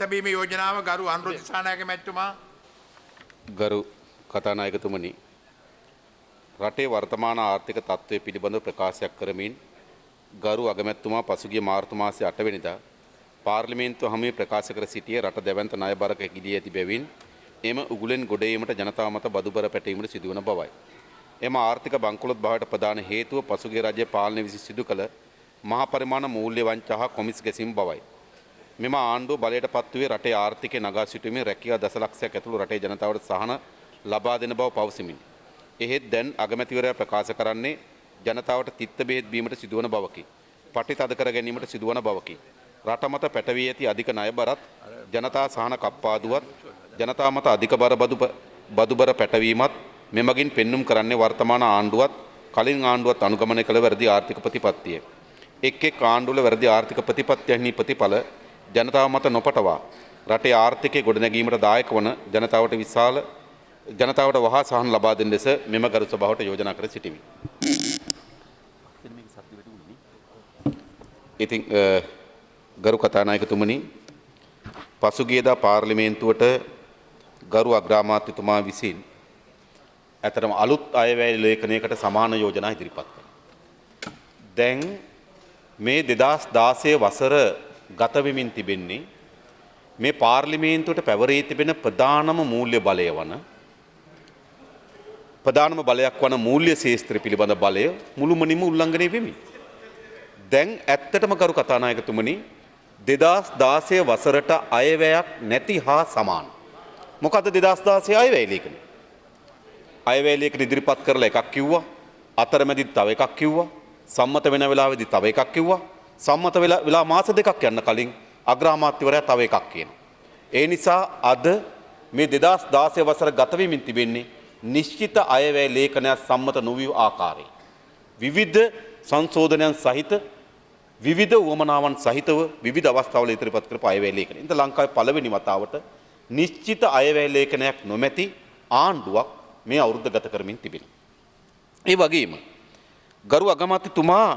තැබීම යෝජනාව ගරු අනුරුද්ධ දිසානායක මැතිතුමා. ගරු කතානායකතුමනි, රටේ වර්තමාන ආර්ථික තත්ත්වය පිළිබඳව ප්‍රකාශයක් කරමින් ගරු අගමැතිතුමා පසුගිය මාර්තු මාසයේ 8 වෙනිදා පාර්ලිමේන්තුව හමුවේ ප්‍රකාශ කර සිටියේ රට දැවැන්ත ණය බරක ගිලී ඇති බැවින් එම උගුලෙන් ගොඩ ඒමට ජනතාව මත බදුබර පැටීමට සිදුවන බවයි. එම ආර්ථික බංකොලොත් බවට ප්‍රධාන හේතුව පසුගිය රජයේ පාලනය විසින් සිදු කළ මහා පරිමාණ මූල්‍ය වංචා හා කොමිස් ගැසීම් බවයි. මෙම ආණ්ඩුව බලයට පත්වුවේ රටේ ආර්ථිකය නගා සිටුවීමේ රැකියාව දසලක්ෂයක් ඇතුළු රටේ ජනතාවට සහන ලබා දෙන බව පවසමින්. එහෙත් දැන් අගමැතිවරයා ප්‍රකාශ කරන්නේ ජනතාවට තිත්ත බෙහෙත් බීමට සිදුවන බවකි. පටි තද කර ගැනීමට සිදුවන බවකි. රට මත පැටවී ඇති අධික ණය බරත් ජනතා සහන කප්පාදුවත් ජනතා මත අධික බදුබර පැටවීමත් මෙමගින් පෙන්눔 කරන්නේ වර්තමාන ආණ්ඩුවත් කලින් ආණ්ඩුවත් අනුගමනය කළ වැරදි ආර්ථික ප්‍රතිපත්තිය. එක් එක් ආණ්ඩුවල වැරදි ආර්ථික ප්‍රතිපත්තියන්හි ප්‍රතිඵල ජනතාව මත නොපටවා රටේ ආර්ථිකය ගොඩනැගීමට දායක වන ජනතාවට වහා සහන ලබා දෙන ලෙස මෙම ගරු සභාවට යෝජනා කර සිටිමි. ඉතින් ගරු කතානායකතුමනි, පසුගියදා පාර්ලිමේන්තුවට ගරු අග්‍රාමාත්‍යතුමා විසින් ඇතරම අලුත් අයවැය ලේඛනයකට සමාන යෝජනා ඉදිරිපත් කළා. දැන් මේ 2016 වසර ගත වෙමින් තිබෙන්නේ මේ පාර්ලිමේන්තුවට පැවරී තිබෙන ප්‍රධානම මූල්‍ය බලය වන ප්‍රධානම බලයක් වන මූල්‍ය ශේස්ත්‍ර පිළිබඳ බලය මුළුමනින්ම උල්ලංඝනය වෙමින්. දැන් ඇත්තටම කරු කතානායකතුමනි, 2016 වසරට අයවැයක් නැති හා සමාන. මොකද 2016 අයවැය ලේඛනය. අයවැය ලේඛන ඉදිරිපත් කරලා එකක් කිව්වා, අතරමැදි තව එකක් කිව්වා, සම්මත වෙන වෙලාවෙදි තව එකක් කිව්වා, සම්මත වෙලා මාස දෙකක් යන්න කලින් අග්‍රාමාත්‍යවරයා තව එකක් කියනවා. ඒ නිසා අද මේ 2016 වසර ගත වෙමින් තිබෙන්නේ නිශ්චිත අයවැය ලේඛනයක් සම්මත නොවී ආකාරයේ. විවිධ සංශෝධනයන් සහිත විවිධ උවමනාවන් සහිතව විවිධ අවස්ථාවල ඉදිරිපත් කරපු අයවැය ලේඛනය. ඉතින් ලංකාවේ පළවෙනි වතාවට නිශ්චිත අයවැය ලේඛනයක් නොමැති ආණ්ඩුවක් මේ අවුරුද්ද ගත කරමින් තිබෙනවා. ඒ වගේම ගරු අගමැතිතුමා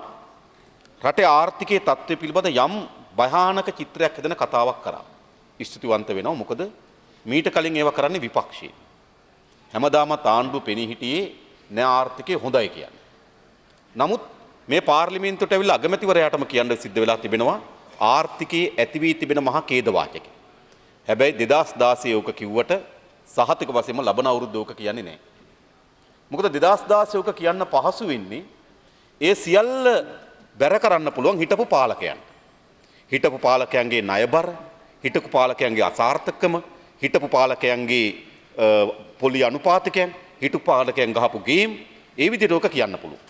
රටේ ආර්ථිකයේ තත්ත්වය පිළිබඳ යම් භයානක චිත්‍රයක් හදන කතාවක් කරා. ස්තුතිවන්ත වෙනවා. මොකද මීට කලින් ඒවා කරන්නේ විපක්ෂයේ. හැමදාමත් ආණ්ඩුව පෙනී හිටියේ නෑ ආර්ථිකය හොඳයි කියන්නේ. නමුත් මේ පාර්ලිමේන්තුවට ඇවිල්ලා අගමැතිවරයාටම කියන්න සිද්ධ වෙලා තිබෙනවා ආර්ථිකයේ ඇති වී තිබෙන මහා ඛේද වාචකය. හැබැයි 2016 ඕක කිව්වට සහතික වශයෙන්ම ලබන අවුරුද්ද ඕක කියන්නේ නෑ. මොකද 2016 ඕක කියන්න පහසු වෙන්නේ ඒ සියල්ල බැර කරන්න පුළුවන් හිටපු පාලකයන්. හිටපු පාලකයන්ගේ ණයබර, හිටපු පාලකයන්ගේ අසාර්ථකකම, හිටපු පාලකයන්ගේ පොලි අනුපාතිකයන්, හිටපු පාලකයන් ගහපු ගේම්, ඒ විදිහට ඕක කියන්න පුළුවන්.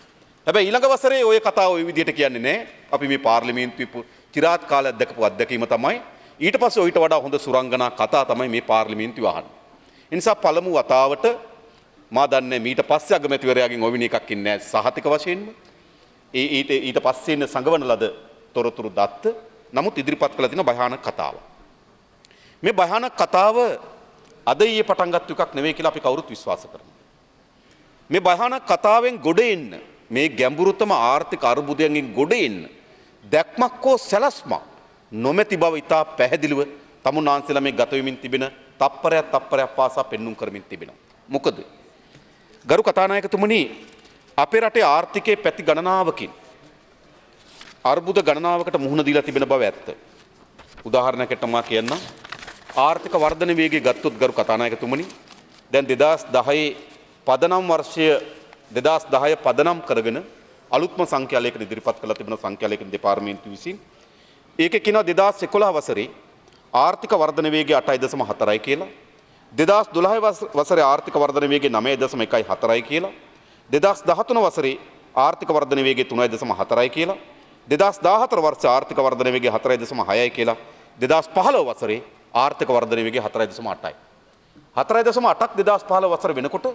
හැබැයි ඊළඟ වසරේ ওই කතාව ওই විදිහට කියන්නේ නැහැ. අපි මේ පාර්ලිමේන්තුවේ চিරාත් කාලයක් දැකපු අත්දැකීම තමයි ඊට පස්සේ ඊට වඩා හොඳ සුරංගනා කතා තමයි මේ පාර්ලිමේන්තුවේ අහන්නේ. ඒ නිසා පළමු වතාවට මා දන්නේ මීට පස්සේ අගමැතිවරයාගෙන් ඔවින එකක් ඉන්නේ නැහැ සහතික වශයෙන්ම. ඊට පස්සේ ඉන්න සංගවන ලද තොරතුරු දත්ත. නමුත් ඉදිරිපත් කළ තියෙන භයානක කතාව. මේ භයානක කතාව අද ඊයේ පටන් ගත්ත එකක් නෙවෙයි කියලා අපි කවුරුත් විශ්වාස කරනවා. මේ භයානක කතාවෙන් ගොඩ එන්න, මේ ගැඹුරුතම ආර්ථික අර්බුදයෙන් ගොඩ එන්න දැක්මක් හෝ සැලැස්මක් නොමැති බව ඉතා පැහැදිලිව තමුන්නාන්සේලා මේ ගත වෙමින් තිබෙන තප්පරයක් පාසා පෙන්눔 කරමින් තිබෙනවා. මොකද ගරු කතානායකතුමනි, අපේ රටේ ආර්ථිකයේ පැති ගණනාවකින් අර්බුද ගණනාවකට මුහුණ දීලා තිබෙන බව ඇත්ත. උදාහරණයකට මා කියන්නම්. ආර්ථික වර්ධන වේගය ගත්තොත් ගරු කතානායකතුමනි, දැන් 2010 පදනම් වර්ෂය 2010 පදනම් කරගෙන අලුත්ම සංඛ්‍යාලයකට ඉදිරිපත් කළ තිබෙන සංඛ්‍යාලයක දෙපාර්තමේන්තුව විසින් ඒකේ කියනවා 2011 වසරේ ආර්ථික වර්ධන වේගය 8.4යි කියලා, 2012 වසරේ ආර්ථික වර්ධන වේගය 9.14යි කියලා, 2013 වසරේ ආර්ථික වර්ධන වේගය 3.4යි කියලා, 2014 වර්ෂ ආර්ථික වර්ධන වේගය 4.6යි කියලා, 2015 වසරේ ආර්ථික වර්ධන වේගය 4.8යි. 4.8ක් 2015 වසර වෙනකොට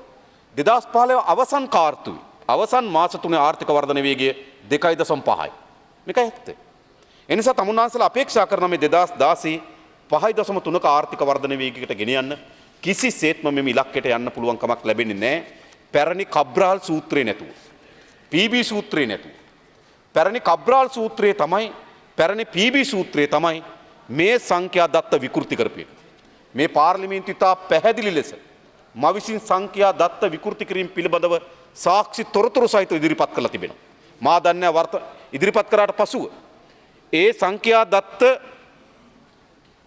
2015 අවසන් කාර්තුවේ අවසන් මාස 3 ආර්ථික වර්ධන වේගය 2.5යි. මේක ඇත්ත. ඒ නිසා තමුන්නාන්සලා අපේක්ෂා කරන මේ 2016 5.3ක ආර්ථික වර්ධන වේගයකට ගෙන යන්න කිසිසේත්ම මෙම ඉලක්කයට යන්න පුළුවන් කමක් ලැබෙන්නේ නැහැ. පැරණි කබ්‍රාල් සූත්‍රය නැතුව, PB සූත්‍රය නැතුව. පැරණි කබ්‍රාල් සූත්‍රය තමයි, පැරණි PB සූත්‍රය තමයි මේ සංඛ්‍යා දත්ත විකෘති කරපු එක. මේ පාර්ලිමේන්තුව ඉතා පැහැදිලි ලෙස මා විසින් සංඛ්‍යා දත්ත විකෘති කිරීම පිළිබඳව සාක්ෂි තොරතුරු සහිතව ඉදිරිපත් කරලා තිබෙනවා. මා දන්නේ ඉදිරිපත් කරාට පසුව ඒ සංඛ්‍යා දත්ත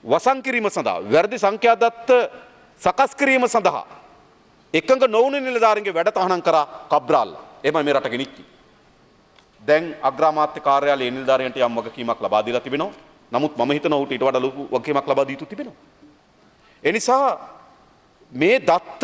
වසන් කිරීම සඳහා වැරදි සංඛ්‍යා දත්ත සකස් කිරීම සඳහා එකඟ නොවුණු නිලධාරීන්ගේ වැඩ තහනම් කරා කබ්‍රාල්. එමය මේ රට ගෙනිච්චි. දැන් අග්‍රාමාත්‍ය කාර්යාලයේ නිලධාරීන්ට යම් වගකීමක් ලබා දීලා තිබෙනවා. නමුත් මම හිතනවා ඌට ඊට වඩා ලොකු වගකීමක් ලබා දී යුතු තිබෙනවා. ඒ නිසා මේ දත්ත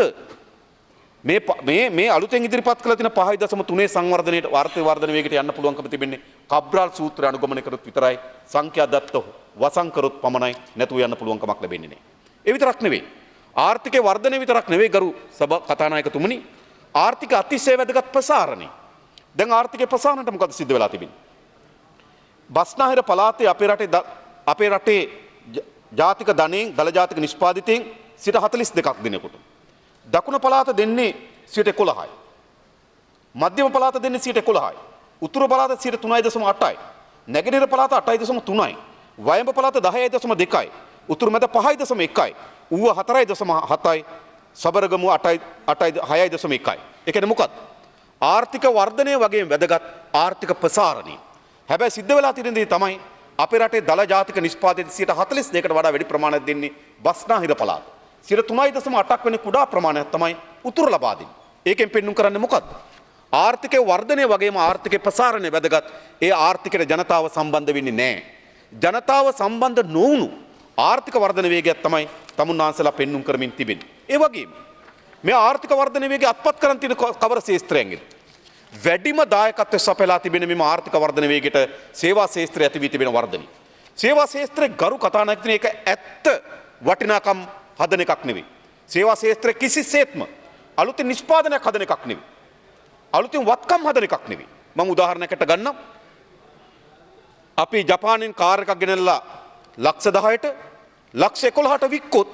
මේ අලුතෙන් ඉදිරිපත් කළ තියෙන 5.3 සංවර්ධනයේ වාර්ථික වර්ධන වේගයට යන්න පුළුවන්කම තිබෙන්නේ කබ්‍රාල් සූත්‍රය අනුගමනය කරොත් විතරයි. සංඛ්‍යා දත්ත වසන් කරොත් පමණයි නැතුව යන්න පුළුවන්කමක් ලැබෙන්නේ නැහැ. ඒ විතරක් නෙවෙයි. ආර්ථිකයේ වර්ධනය විතරක් නෙවෙයි ගරු සභා කතානායකතුමනි, ආර්ථික අතිශය වැදගත් ප්‍රසාරණේ. දැන් ආර්ථිකයේ ප්‍රසාරණයට මොකද සිද්ධ වෙලා තිබෙන්නේ? බස්නාහිර පළාතේ අපේ රටේ ජාතික ධනයෙන් දල ජාතික නිෂ්පාදිතයෙන් 42ක් දෙනෙකුට. දකුණ පළාත දෙන්නේ 11%යි. මධ්‍යම පළාත දෙන්නේ 11%යි. උතුරු පළාත 3.8යි. නැගෙනහිර පළාත 8.3යි. වයඹ පළාත 10.2යි. උතුරු මැද 5.1යි. ඌව 4.7යි. සබරගමුව 6.1යි. ඒ කියන්නේ මොකක්ද? ආර්ථික වර්ධනය වගේ වැදගත් ආර්ථික ප්‍රසාරණය. හැබැයි සිද්ධ වෙලා තියෙන දේ තමයි අපේ රටේ දල ජාතික නිෂ්පාදිත 42කට වඩා වැඩි ප්‍රමාණයක් දෙන්නේ බස්නාහිර පළාත. 3.8ක් වෙන කුඩා ප්‍රමාණයක් තමයි උතුරු ලබා දෙන්නේ. ඒකෙන් පෙන්눔 කරන්නේ මොකද්ද? ආර්ථිකයේ වර්ධනය වගේම ආර්ථිකයේ ප්‍රසාරණය වැදගත්. ඒ ආර්ථිකයට ජනතාව සම්බන්ධ වෙන්නේ නැහැ. ජනතාව සම්බන්ධ නොවුණු ආර්ථික වර්ධන වේගයක් තමයි තමුන්නාන්සලා පෙන්눔 කරමින් තිබෙන්නේ. ඒ වගේම මේ ආර්ථික වර්ධන වේගය අත්පත් කරන් තියෙන කවර ශේෂ්ත්‍රයන්ගෙද? වැඩිම දායකත්වය සපයලා තිබෙන මෙම ආර්ථික වර්ධන වේගයට සේවා ශේෂ්ත්‍රය ඇති වී තිබෙන වර්ධනය. සේවා ශේෂ්ත්‍රයේ ගරු කතානායකතුනි, ඒක ඇත්ත වටිනාකම් හදන එකක් නෙවෙයි. සේවා ශේෂ්ත්‍රය කිසිසේත්ම අලුතින් නිෂ්පාදනයක් හදන එකක් නෙවෙයි. අලුතින් වත්කම් හදන එකක් නෙවෙයි. මම උදාහරණයකට ගන්නම්. අපි ජපානයෙන් කාර් එකක් ගෙනල්ලා ලක්ෂ 10ට ලක්ෂ 11ට වික්කොත්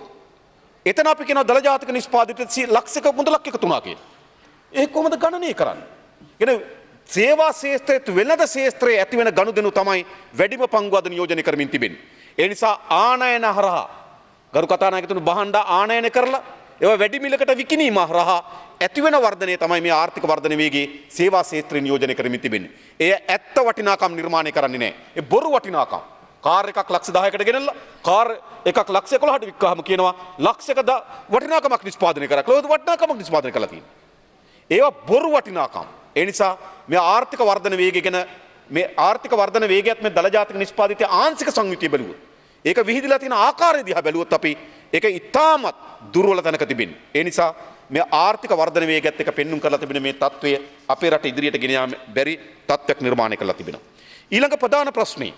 එතන අපි කියන දල ජාතික නිෂ්පාදිත ලක්ෂයක මුදලක් එකතු වුණා කියලා. ඒක කොහොමද ගණනය කරන්නේ? කියන්නේ සේවා ශේෂ්ත්‍රයේ වෙළඳ ශේෂ්ත්‍රයේ ඇති වෙන ගනුදෙනු තමයි වැඩිම පංගු අද නියෝජනය කරමින් තිබෙන්නේ. ඒ නිසා ආනයන හරහා ගරු කතානායකතුනි බහණ්ඩ ආනයන කරලා ඒවා වැඩි මිලකට විකිණීම හරහා ඇති වෙන වර්ධනය තමයි මේ ආර්ථික වර්ධන වේගයේ සේවා ශේෂ්ත්‍රය නියෝජනය කරමින් තිබෙන්නේ. එය ඇත්ත වටිනාකම් නිර්මාණය කරන්නේ නැහැ. ඒ බොරු වටිනාකම්. කාර් එකක් ලක්ෂ 10කට ගෙනල්ලා කාර් එකක් ලක්ෂ 11ට වික්කාම කියනවා ලක්ෂයක වටිනාකමක් නිෂ්පාදනය කරා. කොහොමද වටිනාකමක් නිෂ්පාදනය කරලා තියෙන්නේ? ඒවා බොරු වටිනාකම්. ඒ නිසා මේ ආර්ථික වර්ධන වේගය ගැන මේ ආර්ථික වර්ධන වේගයත් මේ දල ජාතික නිෂ්පාදිතය ආංශික සංයුතිය බැලුවොත් ඒක විහිදලා තියෙන ආකාරය දිහා බැලුවොත් අපි ඒක ඉතාමත් දුර්වල තැනක තිබෙන්නේ. ඒ නිසා මේ ආර්ථික වර්ධන වේගයත් එක්ක පෙන්눔 කරලා තිබෙන මේ තත්වය අපේ රට ඉදිරියට ගෙන යාම බැරි තත්ත්වයක් නිර්මාණය කරලා තිබෙනවා. ඊළඟ ප්‍රධාන ප්‍රශ්නේ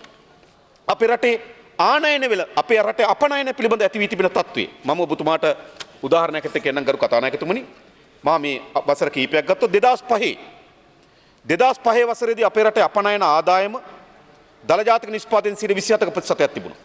අපේ රටේ ආනයන වෙල අපේ රටේ අපනයන පිළිබඳ ඇති වී තිබෙන තත්ත්වය. මම ඔබතුමාට උදාහරණයකට කියන්නම් ගරු කතානායකතුමනි. මා මේ වසර කිහිපයක් ගත්තොත් 2005 වසරේදී අපේ රටේ අපනයන ආදායම දල ජාතික නිෂ්පාදනයෙන් 27ක ප්‍රතිශතයක් තිබුණා.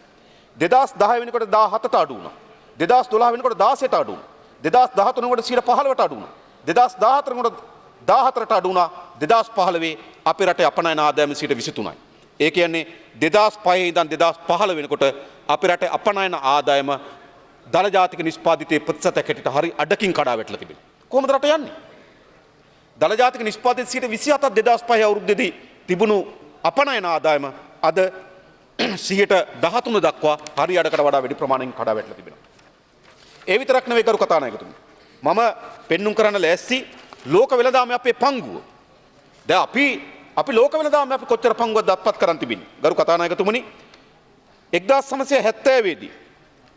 2010 වෙනකොට 17ට අඩු වුණා. 2012 වෙනකොට 16ට අඩු වුණා. 2013 වෙනකොට 15ට අඩු වුණා. 2014 වෙනකොට 14ට අඩු වුණා. 2015 අපේ රටේ අපනයන ආදායම 23යි. ඒ කියන්නේ 2005 ඉඳන් 2015 වෙනකොට අපේ රටේ අපනයන ආදායම දල ජාතික නිෂ්පාදිතයේ ප්‍රතිශතයක් හැටියට හරි අඩකින් කඩා වැටලා තිබෙනවා. කොහොමද රට යන්නේ? දල ජාතික නිෂ්පාදිත 27ක් 2005 අවුරුද්දේදී තිබුණු අපනයන ආදායම අද 13% දක්වා හරි අඩකට වඩා වැඩි ප්‍රමාණයකින් කඩා වැටලා තිබෙනවා. ඒ විතරක් නෙවෙයි කරු කතානායකතුමනි. මම පෙන්눔 කරන්න ලෑස්ති ලෝක වෙළඳාමේ අපේ පංගුව. දැන් අපි ලෝක වෙළඳාමේ අපි කොච්චර පංගුවක් දත්පත් කරන් තිබින්නේ? ගරු කතානායකතුමනි 1970 දී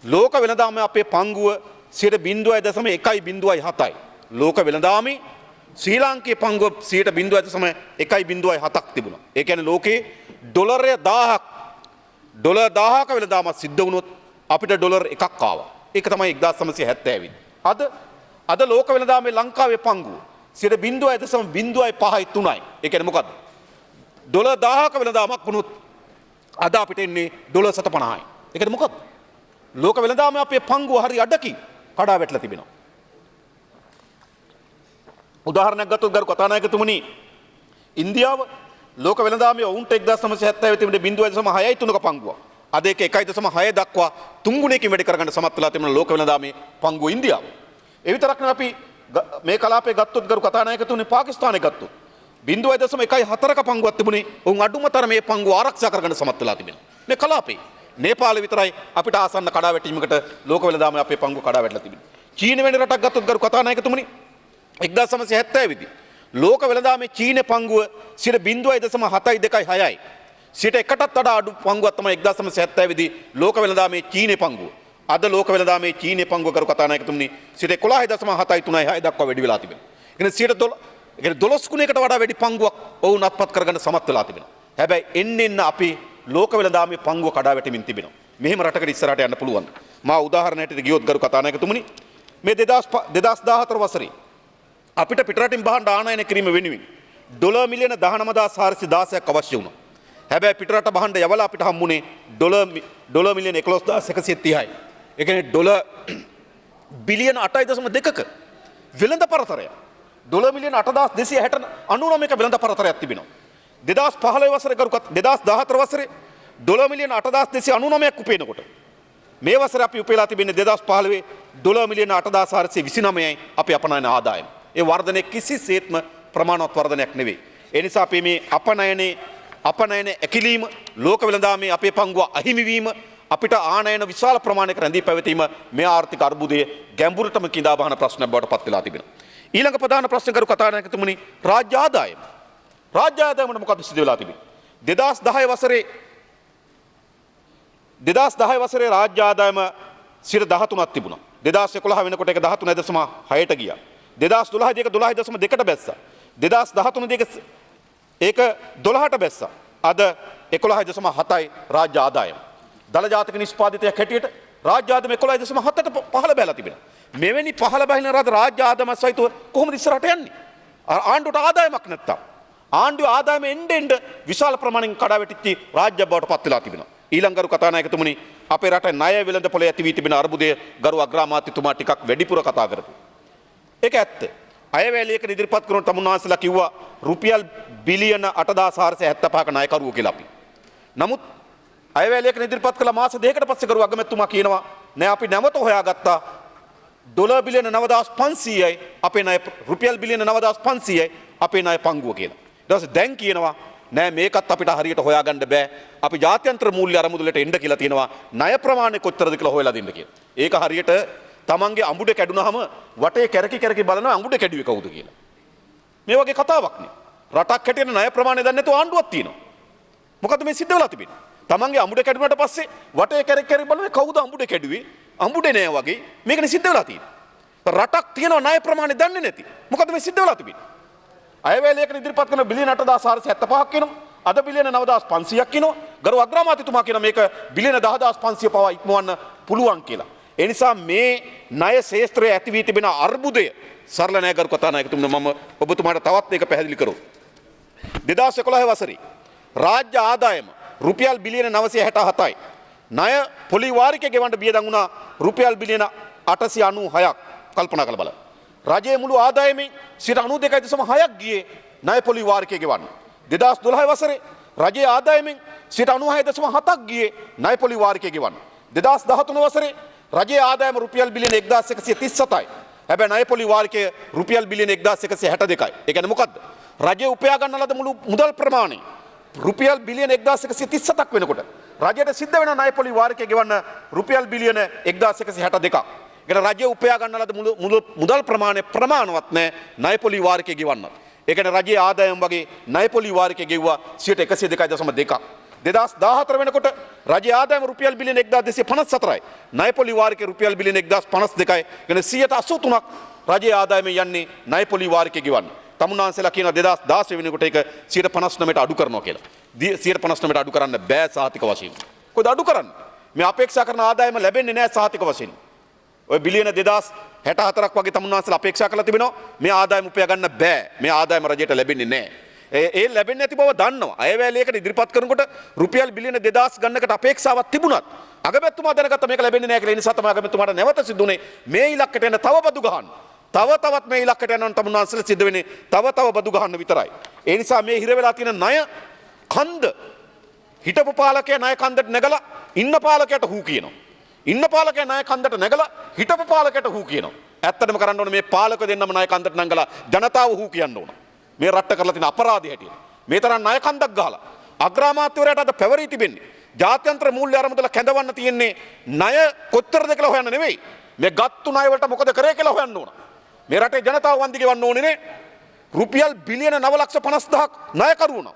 ලෝක වෙළඳාමේ අපේ පංගුව 0.1.07යි. ලෝක වෙළඳාමේ ශ්‍රී ලාංකේය පංගුව 0.1.07ක් තිබුණා. ඒ කියන්නේ ලෝකේ ඩොලර් 1000ක වෙළඳාමක් සිද්ධ වුණොත් අපිට ඩොලර් 1ක් ආවා. ඒක තමයි 1970 දී. අද ලෝක වෙළඳාමේ ලංකාවේ පංගුව 0.05යි 3යි. ඒ කියන්නේ මොකද්ද? ඩොලර් 1000ක වෙළඳාමක් වුණොත් අද අපිට එන්නේ ඩොලර් 750යි. ඒ කියන්නේ මොකද්ද? ලෝක වෙළඳාමේ අපේ පංගුව හරි අඩකින් කඩා වැටලා තිබෙනවා. උදාහරණයක් ගත්තොත් ගරු කතානායකතුමනි ඉන්දියාව ලෝක වෙළඳාමේ වුන්ට 1970 තිබුණේ 0.6යි 3ක පංගුවක්. අද ඒක 1.6 දක්වා 3 ගුණයකින් වැඩි කරගන්න සමත් වෙලා තිබෙන ලෝක වෙළඳාමේ පංගුව ඉන්දියාව. ඒ විතරක් නෙවෙයි අපි මේ කලාපේ ගත්තොත් ගරු කතානායකතුනේ පාකිස්තානේ ගත්තොත් 0.14ක පංගුවක් තිබුණේ. උන් අඩුමතර මේ පංගුව ආරක්ෂා කරගන්න සමත් වෙලා තිබෙනවා. මේ කලාපේ නේපාලෙ විතරයි අපිට ආසන්න කඩාවැටීමකට ලෝක වෙළඳාමේ අපේ පංගුව කඩාවැටලා තිබෙනවා. චීන වෙන රටක් ගත්තොත් ගරු කතානායකතුමනි 1970 දී ලෝක වෙළඳාමේ චීන පංගුව 0.726යි. සිට එකටත් වඩා අඩු පංගුවක් තමයි 1970 දී ලෝක වෙළඳාමේ චීනේ පංගුව. අද ලෝක වෙළඳාමේ චීනේ පංගුව කරු කතානායකතුමනි සිට 11.736 දක්වා වැඩි වෙලා තිබෙනවා. එන 12 ගුණයකට වඩා වැඩි පංගුවක් ඔවුන් අත්පත් කරගන්න සමත් වෙලා තිබෙනවා. හැබැයි එන්න අපි ලෝක වෙළඳාමේ පංගුව කඩා වැටෙමින් තිබෙනවා. මෙහෙම රටකට ඉස්සරහට යන්න පුළුවන්. මා උදාහරණයකට ගියොත් ගරු කතානායකතුමනි මේ 2014 වසරේ අපිට පිටරටින් බහන්න ආනයන කිරීම වෙනුවෙන් ඩොලර් මිලියන 19416ක් අවශ්‍ය වුණා. හැබැයි පිටරට බහන්න යවලා අපිට හම්බුනේ ඩොලර් මිලියන 11130යි. ඒ කියන්නේ ඩොලර් බිලියන 8.2ක වෙළඳ පරතරය. ඩොලර් මිලියන 8299ක වෙළඳ පරතරයක් තිබෙනවා. 2015 වසරේ කරුකත් 2014 වසරේ ඩොලර් මිලියන 8299ක් උපයනකොට මේ වසරේ අපි උපයලා තිබෙන්නේ 2015 ඩොලර් මිලියන 8429යි අපි අපනයන ආදායම. ඒ වර්ධනය කිසිසේත්ම ප්‍රමාණවත් වර්ධනයක් නෙවෙයි. ඒ නිසා අපි මේ අපනයන ඇකිලීම ලෝක වෙළඳාමේ අපේ පංගුව අහිමිවීම අපිට ආනයන විශාල ප්‍රමාණයක රැඳී පැවතීම මේ ආර්ථික අර්බුදයේ ගැඹුරටම කිඳා බහන ප්‍රශ්නයක් බවට පත් වෙලා තිබෙනවා. ඊළඟ ප්‍රධාන ප්‍රශ්න කරු කතානායකතුමනි රාජ්‍ය ආදායම. රාජ්‍ය ආදායමට මොකක්ද සිදු වෙලා තිබෙන්නේ? 2010 වසරේ රාජ්‍ය ආදායම 13ක් තිබුණා. 2011 වෙනකොට ඒක 13.6ට ගියා. 2012 දී ඒක 12.2ට බැස්සා. 2013 දී ඒක 12ට බැස්සා. අද 11.7යි රාජ්‍ය ආදායම. දල ජාතික නිෂ්පාදිතයක් හැටියට රාජ්‍ය ආදායම 11.7ට පහළ බැලලා තිබෙනවා. මෙවැනි පහළ බහින රාජ්‍ය ආදායම සහිතව කොහොමද ඉස්සරහට යන්නේ? ආණ්ඩුවට ආදායමක් නැත්තම්. ආණ්ඩුවේ ආදායම එන්න විශාල ප්‍රමාණයෙන් කඩාවැටිච්ච රාජ්‍ය බවට පත් වෙලා තිබෙනවා. ඊළඟ ගරු කතානායකතුමනි අපේ රටේ ණය වෙළඳ පොලේ ඇති වී තිබෙන අර්බුදය ගරු අග්‍රාමාත්‍යතුමා ටිකක් වැඩිපුර කතා කරපු. ඒක ඇත්ත. අයවැලියක ඉදිරිපත් කරන තමුන්වහන්සේලා කිව්වා රුපියල් බිලියන 8475ක ණයකරුවෝ කියලා අපි. නමුත් අයවැලියක ඉදිරිපත් කළ මාස දෙකකට පස්සේ ගරු අගමැතිතුමා කියනවා නෑ අපි නැවත හොයාගත්තා ඩොලර් බිලියන 9500යි අපේ ණය රුපියල් බිලියන 9500යි අපේ ණය පංගුව කියලා. ඊට පස්සේ දැන් කියනවා නෑ මේකත් අපිට හරියට හොයාගන්න බෑ. අපි ජාත්‍යන්තර මූල්‍ය අරමුදලට එන්න කියලා තියෙනවා. ණය ප්‍රමාණය කොච්චරද කියලා හොයලා දෙන්න කියලා. ඒක හරියට තමන්ගේ අඹුඩ කැඩුනහම වටේ කැරකි බලනවා අඹුඩ කැඩුවේ කවුද කියලා. මේ වගේ කතාවක් නේ. රටක් හැටියට ණය ප්‍රමාණය දන්නේ නැතුව ආණ්ඩුවක් තියෙනවා. මොකද මේ සිද්ධ වෙලා තිබෙන්නේ? තමන්ගේ අඹුඩ කැඩුනට පස්සේ වටේ කැරකි බලන්නේ කවුද අඹුඩ කැඩුවේ? අඹුඩේ නෑ වගේ මේකනේ සිද්ධ වෙලා තියෙන්නේ. රටක් තියෙනවා ණය ප්‍රමාණය දන්නේ නැති. මොකද මේ සිද්ධ වෙලා තිබෙන්නේ? අයවැලියකට ඉදිරිපත් කරන බිලියන 8475ක් වෙනවා. අද බිලියන 9500ක් වෙනවා. ගරු අග්‍රාමාත්‍යතුමා කියන මේක බිලියන 10500 පවා ඉක්මවන්න පුළුවන් කියලා. ඒ නිසා මේ ණය ශේෂ්ත්‍රයේ ඇති වී තිබෙන අර්බුදය සරල නෑ ගරු කතානායකතුමනි මම ඔබතුමාට තවත් එක පැහැදිලි කරමු. 2011 වසරේ රාජ්‍ය ආදායම රුපියල් බිලියන 967යි. ණය පොලි වාරිකය ගෙවන්න බියදන් වුණා රුපියල් බිලියන 896ක්. කල්පනා කරලා බලන්න. රජයේ මුළු ආදායමෙන් 92.6ක් ගියේ ණය පොලි වාරිකය ගෙවන්න. 2012 වසරේ රජයේ ආදායමෙන් 96.7ක් ගියේ ණය පොලි වාරිකය ගෙවන්න. 2013 වසරේ රජයේ ආදායම රුපියල් බිලියන 1137යි. හැබැයි ණය පොලි වාරිකය රුපියල් බිලියන 1162යි. ඒ කියන්නේ මොකද්ද? රජය උපයා ගන්න ලද මුළු මුදල් ප්‍රමාණය රුපියල් බිලියන 1137ක් වෙනකොට රජයට සිද්ධ වෙන ණය පොලි වාරිකය ගෙවන්න රුපියල් බිලියන 1162ක්. ඒකට රජය උපයා ගන්න ලද මුදල් ප්‍රමාණය ප්‍රමාණවත් නැහැ ණය පොලි වාරිකය ගෙවන්න. ඒ කියන්නේ රජයේ ආදායම් වගේ ණය පොලි වාරිකය ගෙවුවා 102.2%. 2014 වෙනකොට රජයේ ආදායම රුපියල් බිලියන 1254යි. ණය පොලි වාරිකය රුපියල් බිලියන 1052යි. කියන්නේ 183ක් රජයේ ආදායම යන්නේ ණය පොලි වාරිකය ගෙවන්න. තමුන්නාන්සලා කියනවා 2016 වෙනකොට ඒක 159ට අඩු කරනවා කියලා. 159ට අඩු කරන්න බෑ සාතික වශයෙන්. කොහොමද අඩු කරන්නේ? මේ අපේක්ෂා කරන ආදායම ලැබෙන්නේ නැහැ සාතික වශයෙන්. ඔය බිලියන 2064ක් වගේ තමුන්නාන්සලා අපේක්ෂා කරලා තිබෙනවා. මේ ආදායම උපයා ගන්න බෑ. මේ ආදායම රජයට ලැබෙන්නේ නැහැ. ඒ ලැබෙන්නේ නැති බව දන්නවා. අයවැලියකට ඉදිරිපත් කරනකොට රුපියල් බිලියන 2000 ගන්නකට අපේක්ෂාවක් තිබුණත් අගමැතිතුමා දැනගත්ත මේක ලැබෙන්නේ නැහැ කියලා. ඒ නිසා තමයි අගමැතිතුමාට නැවත සිදුුනේ මේ ඉලක්කයට එන තව බදු ගහන්න. තවත් මේ ඉලක්කයට යනවන් තමුන්නාන්සලා සිද්ධ වෙන්නේ තව බදු ගහන්න විතරයි. ඒ නිසා මේ හිර වෙලා තියෙන ණය කන්ද හිටපු පාලකයා ණය කන්දට නැගලා ඉන්න පාලකයට හූ කියනවා. ඉන්න පාලකයා ණය කන්දට නැගලා හිටපු පාලකයට හූ කියනවා. ඇත්තටම කරන්න ඕනේ මේ පාලක දෙන්නම ණය කන්දට නැගලා ජනතාව හූ කියන්න ඕන. මේ රට්ට කරලා තියෙන අපරාධය හැටියට. මේ තරම් ණය කන්දක් ගහලා අග්‍රාමාත්‍යවරයාට අද පැවරී තිබෙන්නේ. ජාත්‍යන්තර මූල්‍ය අරමුදල කැඳවන්න තියෙන්නේ ණය කොච්චරද කියලා හොයන්න නෙවෙයි. මේ ගත්තු ණය වලට මොකද කරේ කියලා හොයන්න ඕන. මේ රටේ ජනතාව වන්දි ගෙවන්න ඕනේ නේ. රුපියල් බිලියන 9,50,000ක් ණයකරු වුණා.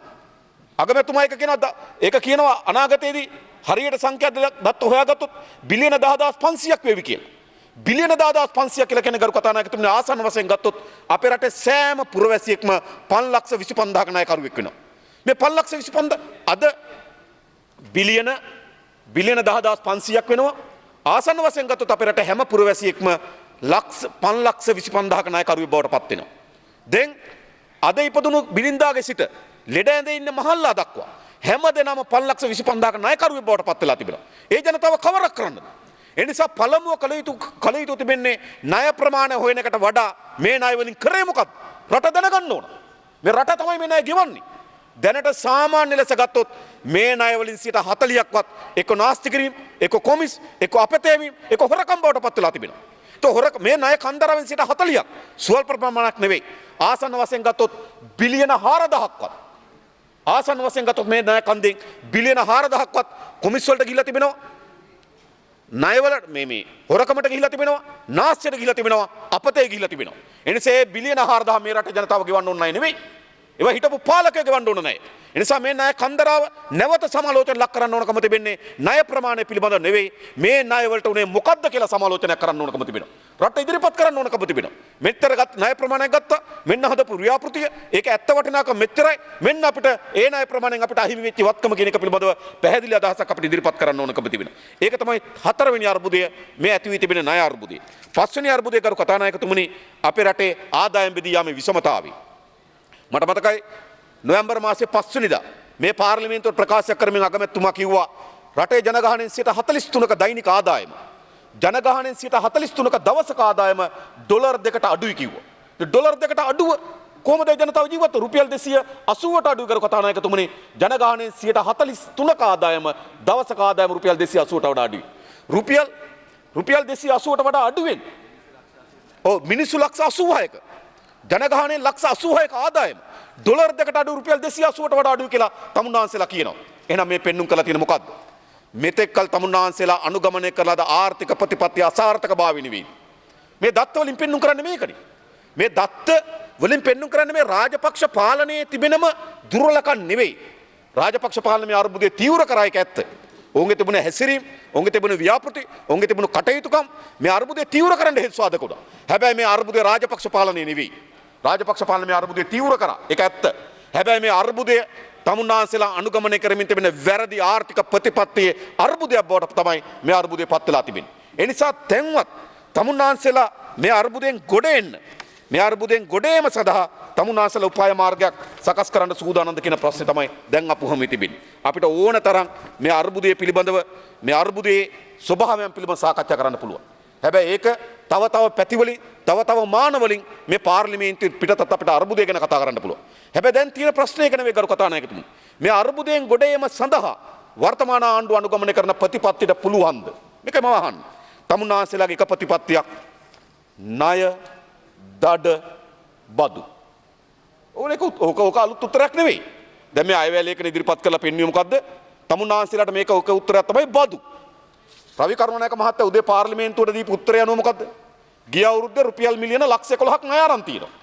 අගමැතිතුමා ඒක කියනවා අනාගතයේදී හරියට සංඛ්‍යා දත්ත හොයාගත්තොත් බිලියන 10,500ක් වේවි කියලා. බිලියන 10,500 කියලා කියන ගරු කතානායකතුමනි ආසන්න වශයෙන් ගත්තොත් අපේ රටේ සෑම පුරවැසියෙක්ම 5,25,000ක ණයකරුවෙක් වෙනවා. මේ 5,25,000 අද බිලියන 10,500ක් වෙනවා. ආසන්න වශයෙන් ගත්තොත් අපේ රටේ හැම පුරවැසියෙක්ම 5,25,000ක ණයකරුවෙක් බවට පත් වෙනවා. දැන් අද ඉපදුණු බිලින්දාගේ සිට ලෙඩ ඇඳේ ඉන්න මහල්ලා දක්වා හැම දෙනාම 5,25,000ක ණයකරුවෙක් බවට පත් වෙලා තිබෙනවා. ඒ ජනතාව කවරක් කරන්නද? ඒ නිසා පළමුව කළ යුතු තිබෙන්නේ ණය ප්‍රමාණය හොයන එකට වඩා මේ ණය වලින් කරේ මොකක්ද? රට දැනගන්න ඕන. මේ රට තමයි මේ ණය ගෙවන්නේ. දැනට සාමාන්‍ය ලෙස ගත්තොත් මේ ණය වලින් 40%ක්වත් එක්ක නාස්ති කිරීම, එක්ක කොමිස්, එක්ක අපතේවීම, එක්ක හොරකම් බවට පත් වෙලා තිබෙනවා. මේ ණය කන්දරාවෙන් 40%ක් සුවල්ප ප්‍රමාණයක් නෙවෙයි. ආසන්න වශයෙන් ගත්තොත් බිලියන 4,000ක්වත් ආසන්න වශයෙන් ගත්තොත් මේ ණය කන්දෙන් බිලියන 4,000ක්වත් කොමිස් වලට ගිහිලා තිබෙනවා. ණයවල මේ හොරකමට ගිහිලා තිබෙනවා. නාස්තියට ගිහිලා තිබෙනවා. අපතේ ගිහිලා තිබෙනවා. එනිසා මේ බිලියන 4,000 මේ රටේ ජනතාව ගෙවන්න ඕන ණය නෙවෙයි. ඒවා හිටපු පාලකයෝ ගෙවන්න ඕන ණය. එනිසා මේ ණය කන්දරාව නැවත සමාලෝචන ලක් කරන්න ඕනකම තිබෙන්නේ ණය ප්‍රමාණය පිළිබඳව නෙවෙයි. මේ ණය වලට උනේ මොකද්ද කියලා සමාලෝචනයක් කරන්න ඕනකම තිබෙනවා. රට ඉදිරිපත් කරන්න ඕනකම තිබෙනවා. මෙච්චර ණය ප්‍රමාණයක් ගත්තා. මෙන්න හදපු ව්‍යාපෘතිය. ඒක ඇත්ත වටිනාකම මෙච්චරයි. මෙන්න අපිට ඒ ණය ප්‍රමාණයෙන් අපිට අහිමි වෙච්ච වත්කම කියන එක පිළිබඳව පැහැදිලි අදහසක් අපිට ඉදිරිපත් කරන්න ඕනකම තිබෙනවා. ඒක තමයි හතරවෙනි අර්බුදය මේ ඇති වී තිබෙන ණය අර්බුදය. පස්වෙනි අර්බුදය කරු කතානායකතුමනි අපේ රටේ ආදායම් බෙදී යාමේ විෂමතාවය. මට මතකයි නොවැම්බර් මාසේ 5 වෙනිදා මේ පාර්ලිමේන්තුවට ප්‍රකාශ කරමින් අගමැතිතුමා කිව්වා රටේ ජනගහනයෙන් 43%ක දෛනික ආදායම ජනගහනයෙන් 43%ක දවසක ආදායම ඩොලර් 2කට අඩුයි කිව්වා. ඩොලර් 2කට අඩුව කොහොමද ජනතාව ජීවත් රුපියල් 280ට අඩුයි කරු කතානායකතුමනි ජනගහනයෙන් 43%ක ආදායම දවසක ආදායම රුපියල් 280ට වඩා අඩුයි. රුපියල් 280ට වඩා අඩුවෙන් මිනිස්සු ලක්ෂ 86ක ජනගහනයෙන් ලක්ෂ 86ක ආදායම ඩොලර් 2කට අඩු රුපියල් 280ට වඩා අඩුයි කියලා තමුන්නාන්සේලා කියනවා. එහෙනම් මේ පෙන්눔 කරලා තියෙන මොකද්ද? මෙතෙක්කල් තමුන්නාන්සේලා අනුගමනය කරලාද ආර්ථික ප්‍රතිපත්ති අසාර්ථක භාවය නෙවෙයි. මේ දත්ත වලින් පෙන්눔 කරන්නේ මේකනේ. මේ දත්ත වලින් පෙන්눔 කරන්නේ මේ රාජපක්ෂ පාලනයේ තිබෙනම දුර්වලකම් නෙවෙයි. රාජපක්ෂ පාලනයේ අර්බුදයේ තීව්‍ර කරා එක ඇත්ත. ඔවුන්ගේ තිබුණ හැසිරීම, ඔවුන්ගේ තිබුණ ව්‍යාපෘති, ඔවුන්ගේ තිබුණ කටයුතුකම් මේ අර්බුදයේ තීව්‍ර කරන්න හේතු සාධක උනා. හැබැයි මේ අර්බුදේ රාජපක්ෂ පාලනයේ නෙවෙයි. රාජපක්ෂ පාලනය මේ අර්බුදය තීව්‍ර කරා. ඒක ඇත්ත. හැබැයි මේ අර්බුදය තමුන්නාන්සේලා අනුගමනය කරමින් තිබෙන වැරදි ආර්ථික ප්‍රතිපත්තියේ අර්බුදයක් බවට තමයි මේ අර්බුදය පත් වෙලා තිබෙන්නේ. ඒ නිසා තැන්වත් තමුන්නාන්සේලා මේ අර්බුදයෙන් ගොඩ එන්න, මේ අර්බුදයෙන් ගොඩ ඒම සඳහා තමුන්නාන්සේලා උපාය මාර්ගයක් සකස් කරන්න සූදානම්ද කියන ප්‍රශ්නේ තමයි දැන් අපුහම තිබෙන්නේ. අපිට ඕන තරම් මේ අර්බුදය පිළිබඳව මේ අර්බුදයේ ස්වභාවයන් පිළිබඳව සාකච්ඡා කරන්න පුළුවන්. හැබැයි ඒක තව පැතිවලින් තව මානවලින් මේ පාර්ලිමේන්තුවේ පිටතත් අපිට අර්බුදය ගැන කතා කරන්න පුළුවන්. හැබැයි දැන් තියෙන ප්‍රශ්නේ එක නෙවෙයි ගරු කතානායකතුමනි. මේ අර්බුදයෙන් ගොඩ ඒම සඳහා වර්තමාන ආණ්ඩුව අනුගමනය කරන ප්‍රතිපත්තියට පුළුවන්ද? මේකම අහන්න. තමුන්නාන්සේලාගේ එක ප්‍රතිපත්තියක් ණය, දඩ, බදු. ඕක අලුත් උත්තරයක් නෙවෙයි. දැන් මේ අයවැය ලේඛන ඉදිරිපත් කරලා පෙන්වුවේ මොකද්ද? තමුන්නාන්සේලාට මේක ඔක උත්තරයක් තමයි බදු. රවි කරුණානායක මහත්තයා උදේ පාර්ලිමේන්තුවට දීපු උත්තරය අනුව මොකද්ද? ගිය අවුරුද්දේ රුපියල් මිලියන ලක්ෂ 11ක් ණය අරන් තියෙනවා.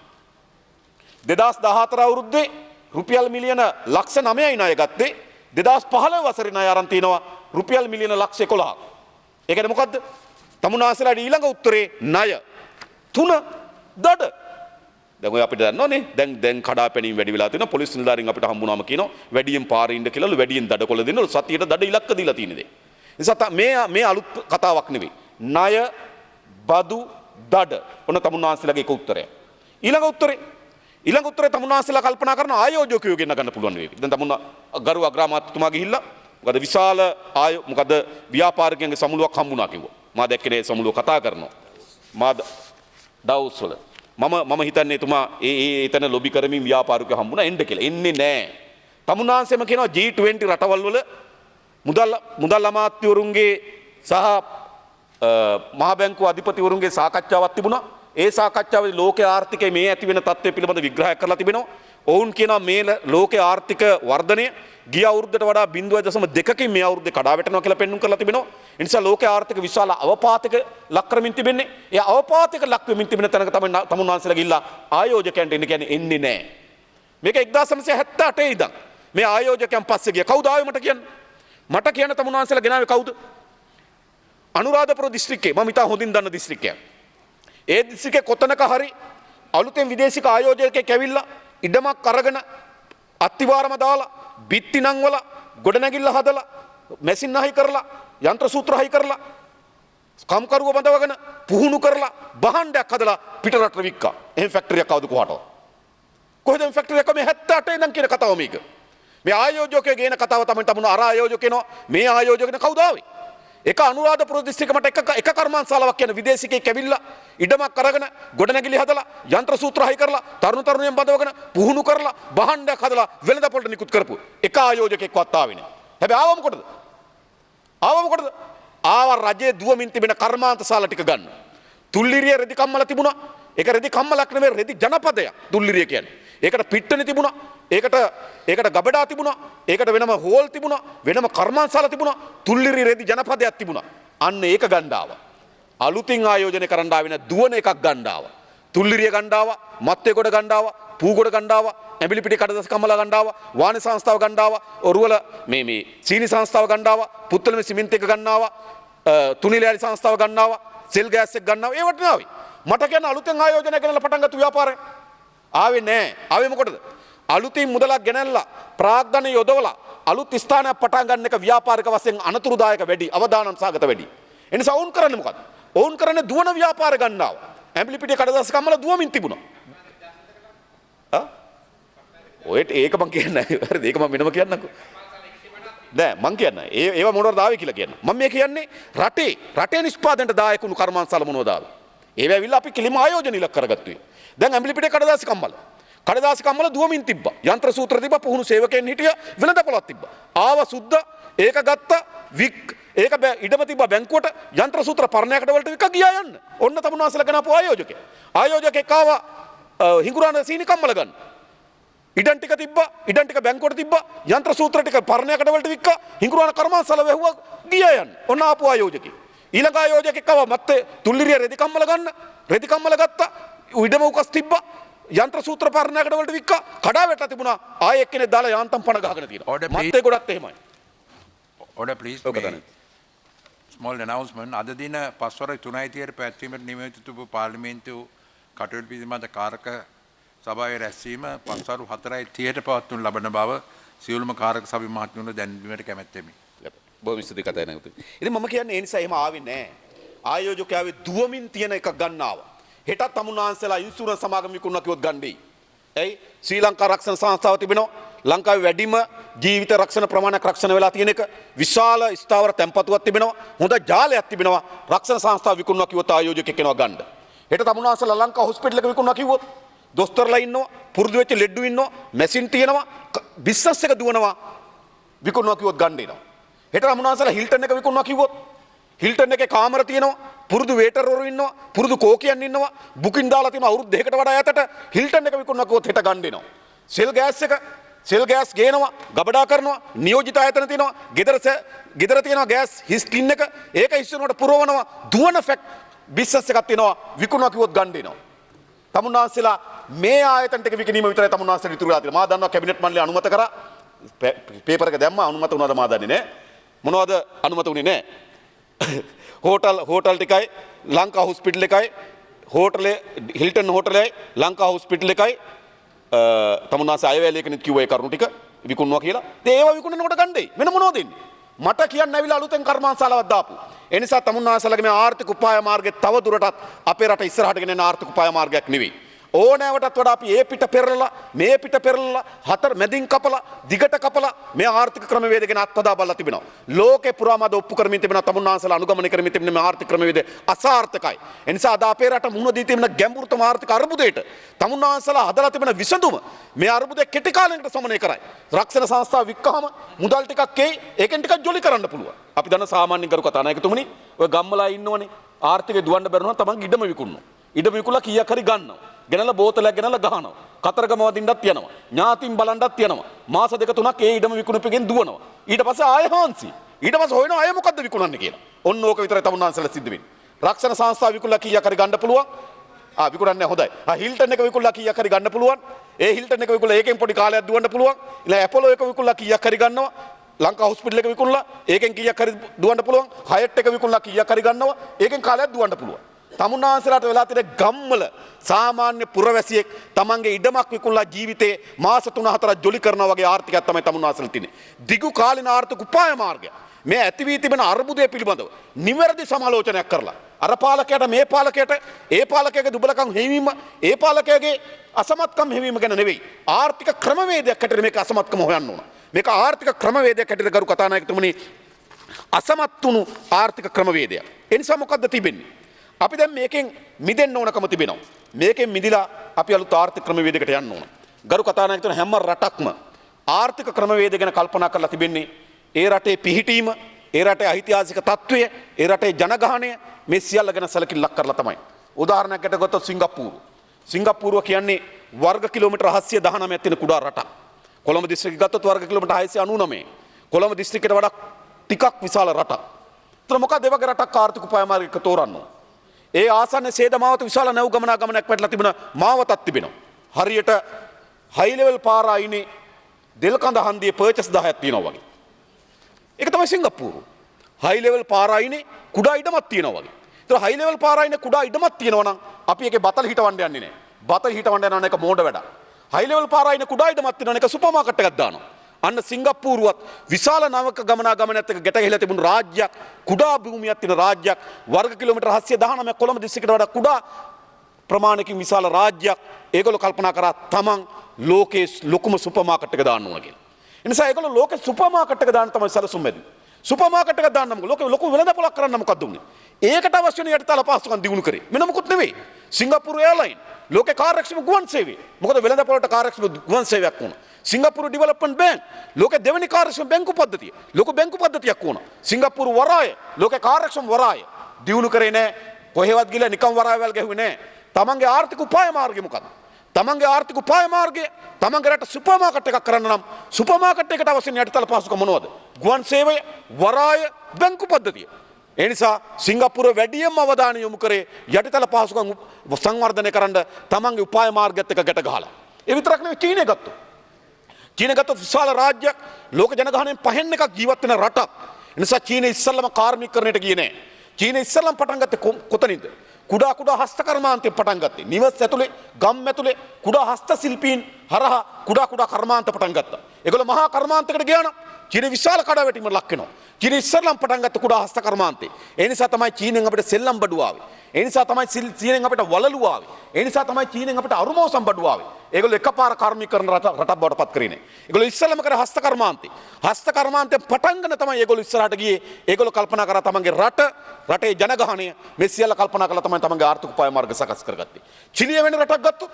2014 අවුරුද්දේ රුපියල් මිලියන ලක්ෂ 9යි ණය ගත්තේ. 2015 වසරේ ණය අරන් තිනවා රුපියල් මිලියන ලක්ෂ 11ක්. ඒ කියන්නේ මොකද්ද? තමුන්නාන්සේලාට ඊළඟ උත්තරේ ණය 3 දඩ. දැන් ඔය අපිට දන්නවනේ දැන් කඩාපැනීම් වැඩි වෙලා තියෙනවා. පොලිස් නිලධාරීන් අපිට හම්බුනාම කියනවා වැඩියෙන් පාරේ ඉන්න කියලාලු වැඩියෙන් දඩකොළ දෙන්නලු සතියට දඩ ඉලක්ක දීලා තියෙන දේ. නිසා මේ අලුත් කතාවක් නෙවෙයි. ණය, බදු, දඩ. ඔන්න තමුන්නාන්සේලාගේ එක උත්තරය. ඊළඟ උත්තරේ තමුන්නාන්සේලා කල්පනා කරන ආයෝජකයෝ ගෙන්න ගන්න පුළුවන් වේවි. දැන් තමුන්නා ගරු අග්‍රාමාත්‍යතුමා ගිහිල්ලා මොකද විශාල මොකද ව්‍යාපාරිකයන්ගේ සමුළුවක් හම්බුණා කිව්වා. මා දැක්කේ සමුළුව කතා කරනවා. මා දවස් වල මම හිතන්නේ එතුමා එතන ලොබි කරමින් ව්‍යාපාරිකයෝ හම්බුණා එන්න කියලා. එන්නේ නැහැ. තමුන්නාන්සේම කියනවා G20 රටවල් වල මුදල් අමාත්‍යවරුන්ගේ සහ මහ බැංකුව අධිපතිවරුන්ගේ සාකච්ඡාවක් තිබුණා. ඒ සාකච්ඡාවේදී ලෝකයේ ආර්ථිකයේ මේ ඇති වෙන තත්ත්වය පිළිබඳ විග්‍රහයක් කරලා තිබෙනවා. ඔවුන් කියනවා මේ ලෝකයේ ආර්ථික වර්ධනය ගිය අවුරුද්දට වඩා 0.2කින් මේ අවුරුද්දේ කඩා වැටෙනවා කියලා පෙන්වුම් කරලා තිබෙනවා. ඒ නිසා ලෝකයේ ආර්ථික විශාල අවපාතයක ලක් කරමින් තිබෙන්නේ. ඒ අවපාතයක ලක් වෙමින් තිබෙන තැනක තමයි තමුන්නාන්සේලා ගිහිල්ලා ආයෝජකයන්ට එන්න කියන්නේ එන්නේ නැහැ. මේක 1978 ඉඳන් මේ ආයෝජකයන් පස්සේ ගියා. කවුද ආවේ මට කියන්න? මට කියන්න තමුන්නාන්සේලා ගෙනාවේ කවුද? අනුරාධපුර දිස්ත්‍රික්කේ මම ඉතා හොඳින් දන්න දිස්ත්‍රික්කයක්. ඒ දිස්ත්‍රික්කේ කොතනක හරි අලුතෙන් විදේශික ආයෝජකයෙක් ඇවිල්ලා ඉඩමක් අරගෙන අත්තිවාරම දාලා බිත්ති නංවල ගොඩනැගිල්ල හදලා මැෂින් හයි කරලා යන්ත්‍ර සූත්‍ර හයි කරලා කම්කරුව බඳවගෙන පුහුණු කරලා භාණ්ඩයක් හදලා පිටරට වික්කා. එහෙම ෆැක්ටරියක් ආවද කොහාටවත්? කොහෙද මේ ෆැක්ටරියක් මේ 78 ඉඳන් කියන කතාව මේක. මේ ආයෝජකයෙක් ගේන කතාව තමයි තමුණ අර ආයෝජකේනෝ මේ ආයෝජකනේ කවුද ආවේ? එක අනුරාධපුර දිස්ත්‍රික්කෙ මට එක කර්මාන්තශාලාවක් කියන විදේශිකයෙක් ඇවිල්ලා ඉඩමක් අරගෙන ගොඩනැගිලි හදලා යන්ත්‍ර සූත්‍ර හයි කරලා තරුණයන් බඳවගෙන පුහුණු කරලා භාණ්ඩයක් හදලා වෙළඳපොළට නිකුත් කරපු එක ආයෝජකයෙක්වත් ආවේ නෑ. හැබැයි ආව මොකටද? ආව රජයේ දුවමින් තිබෙන කර්මාන්තශාලා ටික ගන්න. තුල්ලිරිය රෙදි කම්මල තිබුණා. ඒක රෙදි කම්මලක් නෙමෙයි රෙදි ජනපදයක් තුල්ලිරිය කියන්නේ. ඒකට පිට්ටනි තිබුණා. ඒකට ගබඩා තිබුණා. ඒකට වෙනම හෝල් තිබුණා. වෙනම කර්මාන්තශාලා තිබුණා. තුල්ලිරිය රෙදි ජනපදයක් තිබුණා. අන්න ඒක ගන්න ආවා. අලුතින් ආයෝජනය කරන්න ආවේ නැ දුවන එකක් ගන්න ආවා. තුල්ලිරිය ගන්න ආවා. මත්තේගොඩ ගන්න ආවා. පූගොඩ ගන්න ආවා. ඇඹිලිපිටි කඩදාසි කම්මලා ගන්න ආවා. වාණි සංස්ථාව ගන්න ආවා. ඔරුවල මේ සීනි සංස්ථාව ගන්න ආවා. පුත්තලමේ සිමෙන්ති එක ගන්න ආවා. තුනිලෑලි සංස්ථාව ගන්න ආවා. සෙල් ගෑස් එක ගන්න ආවා. ඒවට නාවි. මට කියන අලුතෙන් ආයෝජනය කරලා පටන් ගත්ත ව්‍යාපාරය ආවේ නෑ. ආවේ මොකටද? අලුතින් මුදලක් ගෙනල්ලා ප්‍රාග්ධන යොදවලා අලුත් ස්ථානයක් පටන් ගන්න එක ව්‍යාපාරික වශයෙන් අනතුරුදායක වැඩි, අවදානම් සාගත වැඩි. ඒ නිසා වුන් කරන්නේ මොකද්ද? වුන් කරන්නේ දුවන ව්‍යාපාර ගන්නවා. ඇම්ප්ලිපිටිය කඩදාසි කම්මල දුවමින් තිබුණා. ඔයත් ඒක මං කියන්නේ නැහැ. හරිද? ඒක මම වෙනම කියන්නම්කෝ. නෑ මං කියන්නේ. ඒව මොනවද ආවේ කියලා කියන්න. මම මේ කියන්නේ රටේ නිෂ්පාදනයට දායකුණු කර්මාන්තශාලා මොනවද ආවේ? ඒව ඇවිල්ලා අපි කිලිම ආයෝජන ඉලක්ක කරගත්තුයි. දැන් ඇම්ප්ලිපිටිය කඩදාසි කම්මල දුවමින් තිබ්බා. යන්ත්‍ර සූත්‍ර තිබ්බා. පුහුණු සේවකයන් හිටිය වෙළඳපොළක් තිබ්බා. ආව සුද්ද ඒක ගත්ත ඒක ඉඩම තිබ්බා බැංකුවට යන්ත්‍ර සූත්‍ර පරණයකට වලට වික ගියා යන්න. ඔන්න තමුන්නාසලා ගෙනාපු ආයෝජකයා. ආයෝජකෙක් ආවා හිඟුරාන සීනි කම්මල ගන්න. ඉඩම් ටික තිබ්බා. ඉඩම් ටික බැංකුවට තිබ්බා. යන්ත්‍ර සූත්‍ර ටික පරණයකට වලට වික්ක හිඟුරාන කර්මාන්තශාලාව වැහුවා ගියා යන්න. ඔන්න ආපු ආයෝජකෙක්. ඊළඟ ආයෝජකෙක් ආවා මත්තේ තුල්ලිරිය රෙදි කම්මල ගන්න. රෙදි කම්මල ගත්තා. ඉඩම උකස් තිබ්බා. යන්ත්‍ර සූත්‍ර පරණයකට වලට වික්ක කඩා වැටලා තිබුණා. ආයෙ එක්කෙනෙක් දාලා යාන්තම් පණ ගහගෙන තියෙනවා. මත්තේ ගොඩක් එහෙමයි. Order please. Small announcement. අද දින 5:03 පැවැත්වීමට නියමිත තිබූ පාර්ලිමේන්තු කටයුතු පිළිබඳ කාරක සභාවේ රැස්වීම 4:30ට පවත්වනු ලබන බව සියලුම කාරක සභා මහත්මයන්ට දැන්වීමට කැමැත්තෙමි. බොහොම ස්තුතියි කතා නැවතුනේ. ඉතින් මම කියන්නේ ඒ නිසා එහෙම ආවේ නැහැ. ආයෝජකයාවේ දුවමින් තියෙන එකක් ගන්න ආවා. හෙටත් තමුන්නාන්සලා ඉන්ෂුරන්ස් සමාගම විකුණනවා කිව්වොත් ගන්නයි. ඇයි? ශ්‍රී ලංකා රක්ෂණ සංස්ථාව තිබෙනවා. ලංකාවේ වැඩිම ජීවිත රක්ෂණ ප්‍රමාණයක් රක්ෂණ වෙලා තියෙන එක විශාල ස්ථාවර තැන්පතුවක් තිබෙනවා. හොඳ ජාලයක් තිබෙනවා. රක්ෂණ සංස්ථාව විකුණනවා කිව්වොත් ආයෝජකයෙක් එනවා ගන්න. හෙට තමුන්නාන්සලා ලංකා හොස්පිටල් එක විකුණනවා කිව්වොත් දොස්තරලා ඉන්නවා, පුරුදු වෙච්ච ලෙඩ්ඩු ඉන්නවා, මැෂින් තියෙනවා, බිස්නස් එක දුවනවා විකුණනවා කිව්වොත් ගන්න එනවා. හෙට තමුන්නාන්සලා හිල්ටන් එක විකුණනවා කිව්වොත් හිල්ටන් එකේ කාමර තියෙනවා, පුරුදු වේටර්වරු ඉන්නවා, පුරුදු කෝකියන් ඉන්නවා, බුකින් දාලා තියෙනවා අවුරුදු දෙකකට වඩා ඈතට හිල්ටන් එක විකුණනවා කිව්වොත් හෙට ගන්න එනවා. සෙල් ගෑස් ගේනවා, ගබඩා කරනවා, නියෝජිත ආයතන තියෙනවා, ගෙදර තියෙනවා ගෑස් හිස්කින් එක, ඒක ඉස්සරහට පුරවනවා, දුවන බිස්නස් එකක් තියෙනවා, විකුණනවා කිව්වොත් ගන්න එනවා. තමුන්නාන්සලා මේ ආයතන ටික විකිණීම විතරයි තමුන්නාන්සලා ඉතුරු වෙලා තියෙන්නේ. මා දන්නවා කැබිනට් මණ්ඩලය අනුමත කරා, පේපර් එක දැම්මා, අනුමත වුණාද මා දන්නේ නැහැ. මොනවද අනුමත වුණේ නැහැ. හෝටල් ටිකයි, ලංකා හොස්පිටල් එකයි, හෝටලේ හිල්ටන් හෝටලේ ලංකා හොස්පිටල් එකයි තමුන්නාන්සේ අයවැය ලේඛනෙත් කිව්වා ඒ කරුණු ටික විකුණනවා කියලා. ඉතින් ඒවා විකුණනකොට ගන්නයි. වෙන මොනවද දෙන්නේ? මට කියන්න ඇවිල්ලා අලුතෙන් කර්මාන්තශාලාවක් දාපු. ඒ නිසා තමුන්නාන්සලාගේ මේ ආර්ථික උපාය මාර්ගය තව දුරටත් අපේ රට ඉස්සරහට ගෙන යන ආර්ථික උපාය මාර්ගයක් නෙවෙයි. ඕනෑවටත් වඩා අපි ඒ පිට පෙරලලා මේ පිට පෙරලලා හතර මැදින් කපලා දිගට කපලා මේ ආර්ථික ක්‍රමවේද ගැන අත්හදා බලලා තිබෙනවා. ලෝකේ පුරාම අද ඔප්පු කරමින් තිබෙනවා තමුන්නාන්සලා අනුගමනය කරමින් තිබෙන මේ ආර්ථික ක්‍රමවේද අසාර්ථකයි. ඒ නිසා අද අපේ රට මුහුණ දී තිබෙන ගැඹුරුතම ආර්ථික අර්බුදයට තමුන්නාන්සලා හදලා තිබෙන විසඳුම මේ අර්බුදය කෙටි කාලයකට සමනය කරයි. රක්ෂණ සංස්ථා වික්කහම මුදල් ටිකක් එයි ඒකෙන් ටිකක් ජොලි කරන්න පුළුවන්. අපි දන්න සාමාන්‍ය කරු කතානායකතුමනි ඔය ගම්මලා ඉන්නවනේ ආර්ථිකය දුවන්න බැරුණා තමන් ඉඩම විකුණනවා. ඉඩම විකුණලා කීයක් හරි ගන්නවා. ගෙනලා බෝතලයක් ගෙනලා ගහනවා. කතරගම වදින්නත් යනවා. ඥාතින් බලන්නත් යනවා. මාස දෙක තුනක් ඒ ඉඩම විකුණුපෙකින් දුවනවා. ඊට පස්සේ ආය හාන්සි. ඊට පස්සේ හොයනවා අය මොකද්ද විකුණන්නේ කියලා. ඔන්න ඕක විතරයි තමුන්නාන්සලා සිද්ධ වෙන්නේ. රක්ෂණ සංස්ථා විකුණලා කීයක් හරි ගන්න පුළුවන්. විකුණන්නේ හොඳයි. හිල්ටන් එක විකුණලා කීයක් හරි ගන්න පුළුවන්. ඒ හිල්ටන් එක විකුණලා ඒකෙන් පොඩි කාලයක් දුවන්න පුළුවන්. ඊළඟ ඇපොලෝ එක විකුණලා කීයක් හරි ගන්නවා. ලංකා හොස්පිටල් එක විකුණලා ඒකෙන් කීයක් හරි දුවන්න පුළුවන්. හයට් එක විකුණලා කීයක් හරි ගන්නවා. ඒකෙන් කාලයක් දුවන්න පුළුවන්. තමුන්නාන්සලාට වෙලා තියෙන ගම්වල සාමාන්‍ය පුරවැසියෙක් තමන්ගේ ඉඩමක් විකුණලා ජීවිතේ මාස 3-4ක් ජොලි කරනවා වගේ ආර්ථිකයක් තමයි තමුන්නාන්සලා තියෙන්නේ. දිගු කාලින ආර්ථික උපාය මාර්ගය මේ ඇති වී තිබෙන අර්බුදය පිළිබඳව නිවැරදි සමාලෝචනයක් කරලා අර පාලකයට මේ පාලකයට ඒ පාලකයාගේ දුබලකම් හෙවීම ඒ පාලකයාගේ අසමත්කම් හෙවීම ගැන නෙවෙයි ආර්ථික ක්‍රමවේදයක් හැටියට මේක අසමත්කම හොයන්න ඕන. මේක ආර්ථික ක්‍රමවේදයක් හැටියට ගරු කතානායකතුමනි අසමත් වුණු ආර්ථික ක්‍රමවේදයක්. ඒ නිසා මොකද්ද තිබෙන්නේ? අපි දැන් මේකෙන් මිදෙන්න ඕනකම තිබෙනවා. මේකෙන් මිදිලා අපි අලුත් ආර්ථික ක්‍රමවේදයකට යන්න ඕන. ගරු කතානායකතුමනි හැම රටක්ම ආර්ථික ක්‍රමවේද ගැන කල්පනා කරලා තිබෙන්නේ ඒ රටේ පිහිටීම, ඒ රටේ ඓතිහාසික තත්ත්වය, ඒ රටේ ජනගහනය මේ සියල්ල ගැන සැලකිල්ලක් කරලා තමයි. උදාහරණයකට ගත්තොත් සිංගප්පූරුව. සිංගප්පූරුව කියන්නේ වර්ග කිලෝමීටර් 719ක් තියෙන කුඩා රටක්. කොළඹ දිස්ත්‍රික්කය ගත්තොත් වර්ග කිලෝමීටර් 699. කොළඹ දිස්ත්‍රික්කයට වඩා ටිකක් විශාල රටක්. ඒතර මොකද ඒ වගේ රටක් ආර්ථික උපාය මාර්ගයක තෝරන්න ඕන? ඒ ආසන්න සේද මාවත විශාල නැව් ගමනාගමනයක් වැටලා තිබුණ මාවතක් තිබෙනවා. හරියට හයි ලෙවල් පාර අයිනේ දෙල්කඳ හන්දියේ පර්චස් 10ක් තියෙනවා වගේ. ඒක තමයි සිංගප්පූරුව. හයි ලෙවල් පාර අයිනේ කුඩා ඉඩමක් තියෙනවා වගේ. ඒතර හයි ලෙවල් පාර අයිනේ කුඩා ඉඩමක් තියෙනවා නම් අපි ඒකේ බතල් හිටවන්න යන්නේ නැහැ. බතල් හිටවන්න යනවා එක මෝඩ වැඩක්. හයි ලෙවල් පාර අයිනේ කුඩා ඉඩමක් තියෙනවා එක සුපර් මාකට් එකක් දානවා. අන්න සිංගප්පූරුවත් විශාල නවක ගමනාගමනයත් එක්ක ගැට ගැහිලා තිබුණු රාජ්‍යයක් කුඩා භූමියක් තියෙන රාජ්‍යයක් වර්ග කිලෝමීටර් 719 කොළඹ දිස්ත්‍රික්කයට වඩා කුඩා ප්‍රමාණයකින් විශාල රාජ්‍යයක් ඒගොල්ලෝ කල්පනා කරා තමන් ලෝකයේ ලොකුම සුපර් මාකට් එක දාන්න ඕන කියලා. ඒ නිසා ඒගොල්ලෝ ලෝකේ සුපර් මාකට් එක දාන්න තමයි සැලසුම් වැදුනේ. සුපර් මාකට් එක දාන්න මොකද ලෝකේ ලොකු වෙළඳපොලක් කරන්න මොකද්ද උනේ? ඒකට අවශ්‍ය වෙන යටිතල පහසුකම් දිනු කරේ. මෙන්න මොකුත් නෙවෙයි. සිංගප්පූරු එයාර්ලයින් ලෝකේ කාර්යක්ෂම ගුවන් සේවය. මොකද වෙළඳපොලට කාර්යක්ෂම ගුවන් සේවයක් වුණා. සිංගප්පූරු ඩෙවලොප්මන්ට් බැංක් ලෝකේ දෙවෙනි කාර්යක්ෂම බැංකු පද්ධතිය. ලොකු බැංකු පද්ධතියක් වුණා. සිංගප්පූරු වරාය ලෝකේ කාර්යක්ෂම වරාය. දිනු කරේ නැහැ. කොහෙවත් ගිහලා නිකම් වරායවල් ගැහුවේ නැහැ. තමන්ගේ ආර්ථික උපාය මාර්ගය මොකක්ද? තමන්ගේ ආර්ථික උපාය මාර්ගය තමන්ගේ රට සුපර් මාකට් එකක් කරන්න නම් සුපර් මාකට් එකට අවශ්‍ය යටිතල පහසුකම් මොනවද? ගුවන් සේවය, වරාය, බැංකු පද්ධතිය. ඒ නිසා සිංගප්පූරුව වැඩියෙන්ම අවධානය යොමු කරේ යටිතල පහසුකම් සංවර්ධනය කරන්න තමන්ගේ උපාය මාර්ගයත් එක්ක ගැට ගහලා. ඒ විතරක් නෙවෙයි චීනය ගත්තොත්. චීනය ගත්තොත් විශාල රාජ්‍යයක් ලෝක ජනගහනයෙන් 5න් එකක් ජීවත් වෙන රටක්. ඒ නිසා චීනය ඉස්සල්ලාම කාර්මිකකරණයට ගියේ නැහැ. චීනය ඉස්සල්ලාම පටන් ගත්තේ කොතනින්ද? කුඩා කුඩා හස්ත කර්මාන්තයෙන් පටන් ගත්තේ. නිවස් ඇතුලේ, ගම් ඇතුලේ කුඩා හස්ත ශිල්පීන් හරහා කුඩා කුඩා කර්මාන්ත පටන් ගත්තා. ඒගොල්ලෝ මහා කර්මාන්තයකට ගියා නම් චීනය විශාල කඩාවැටීමකට ලක් වෙනවා. චීනය ඉස්සරලම් පටන් ගත්ත කුඩා හස්ත කර්මාන්තේ. ඒ නිසා තමයි චීනෙන් අපිට සෙල්ලම් බඩුව ආවේ. ඒ නිසා තමයි චීනෙන් අපිට වලලු ආවේ. ඒ නිසා තමයි චීනෙන් අපිට අරුමෝසම් බඩුව ආවේ. ඒගොල්ලෝ එකපාර කර්මීකරණ රටක් බවට පත් කරේ නෑ. ඒගොල්ලෝ ඉස්සරලම කරේ හස්ත කර්මාන්තේ. හස්ත කර්මාන්තයෙන් පටන් ගන්න තමයි ඒගොල්ලෝ ඉස්සරහට ගියේ. ඒගොල්ලෝ කල්පනා කරා තමන්ගේ රටේ ජනගහනය මේ සියල්ල කල්පනා කරලා තමයි තමන්ගේ ආර්ථික උපාය මාර්ග සකස් කරගත්තේ. චීනිය වෙන රටක් ගත්තොත්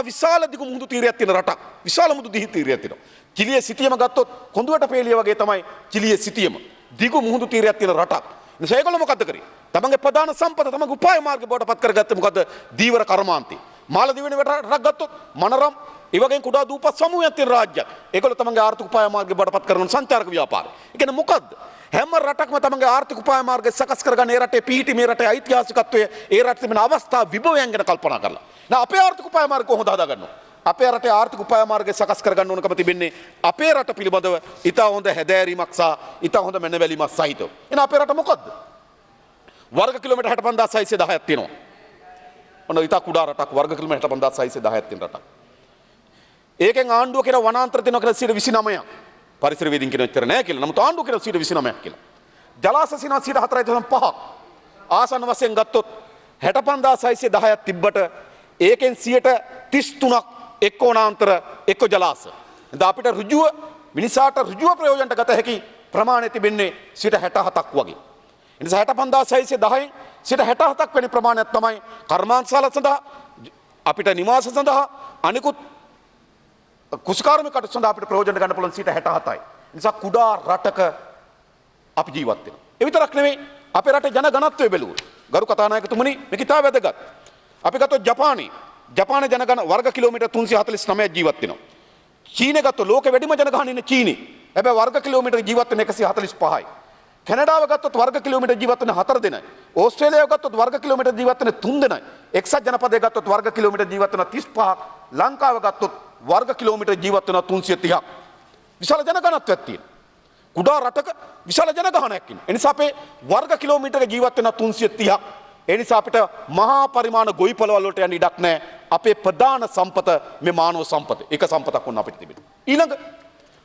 විශාල දිගු මුහුදු තීරයක් තියෙන රටක්. විශාල මුහුදු දිහි තීරයක් තියෙනවා. චිලිය සිටියම ගත්තොත් කොඳුවට පේලිය වගේ තමයි චිලිය සිටියම. දිගු මුහුදු තීරයක් තියෙන රටක්. නිසා ඒගොල්ලෝ මොකද්ද කරේ? තමන්ගේ ප්‍රධාන සම්පත තමන්ගේ උපාය මාර්ග බවට පත් කරගත්තේ මොකද්ද? දීවර කර්මාන්තේ. මාලදිවයින රටක් ගත්තොත් මනරම් ඒ වගේ කුඩා දූපත් සමූහයක් තියෙන රාජ්‍යයක්. ඒගොල්ලෝ තමන්ගේ ආර්ථික උපාය මාර්ග බවට පත් කරන සංචාරක ව්‍යාපාරය. ඒ කියන්නේ මොකද්ද? හැම රටක්ම තමන්ගේ ආර්ථික උපාය මාර්ගය සකස් කරගන්න ඒ රටේ පිහිටි මේ රටේ ඓතිහාසිකත්වය ඒ රටේ තිබෙන අවස්ථා විභවයන් ගැන කල්පනා කරලා. නා අපේ ආර්ථික උපාය මාර්ග කොහොමද හදාගන්නේ? අපේ රටේ ආර්ථික උපාය මාර්ගය සකස් කරගන්න ඕනකම තිබෙන්නේ අපේ රට පිළිබඳව ඉතා හොඳ හැදෑරීමක් සහ ඉතා හොඳ මැනවැලීමක් සහිතව. එහෙනම් අපේ රට මොකද්ද? වර්ග කිලෝමීටර් 65610ක් තියෙනවා. ඔන්න ඉතා කුඩා රටක් වර්ග කිලෝමීටර් 65610ක් තියෙන රටක්. ඒකෙන් ආණ්ඩුව කියන වනාන්තර තියෙනවා කියලා 29ක්. පරිසරවේදීන් කියන එච්චර නෑ කියලා. නමුත් ආණ්ඩුව කියන 29ක් කියලා. ජලාශ සිනා 4.5ක්. ආසන්න වශයෙන් ගත්තොත් 65610ක් තිබ්බට ඒකෙන් 33ක් එක්ක වනාන්තර එක්ක ජලාශ. දැන් අපිට ඍජුව මිනිසාට ඍජුව ප්‍රයෝජනට ගත හැකි ප්‍රමාණය තිබෙන්නේ 67ක් වගේ. ඒ නිසා 65610න් 67ක් වෙනි ප්‍රමාණයක් තමයි කර්මාන්තශාලා සඳහා අපිට නිවාස සඳහා අනිකුත් කුසකාර්මික කටයුතු සඳහා අපිට ප්‍රයෝජන ගන්න පුළුවන් 67යි. නිසා කුඩා රටක අපි ජීවත් වෙනවා. ඒ විතරක් නෙමෙයි අපේ රටේ ජනගණත්වය බැලුවොත් ගරු කතානායකතුමනි මේක ඉතා වැදගත්. අපි ගත්තොත් ජපානයේ ජනගණ වර්ග කිලෝමීටර් 349ක් ජීවත් වෙනවා. චීනය ගත්තොත් ලෝකෙ වැඩිම ජනගහනය ඉන්නේ චීනේ. හැබැයි වර්ග කිලෝමීටර් ජීවත් වෙන 145යි. කැනඩාව ගත්තොත් වර්ග කිලෝමීටර් ජීවත් වෙන 4 දෙනයි. ඕස්ට්‍රේලියාව ගත්තොත් වර්ග කිලෝමීටර් ජීවත් වෙන 3 දෙනයි. එක්සත් ජනපදයේ ගත්තොත් වර්ග කිලෝමීටර් ජීවත් වෙන 35ක්. ලංකාව ගත්තොත් වර්ග කිලෝමීටර් ජීවත් වෙන 330ක්. විශාල ජනගණත්වයක් තියෙනවා. කුඩා රටක විශාල ජනගහනයක් ඉන්නේ. ඒ නිසා අපේ වර්ග කිලෝමීටරක ජීවත් වෙන 330ක්. ඒ නිසා අපිට මහා පරිමාණ ගොවිපළවල් වලට යන්න ඉඩක් නැහැ. අපේ ප්‍රධාන සම්පත මේ මානව සම්පත. ඒක සම්පතක් වුණ අපිට තිබෙනවා. ඊළඟ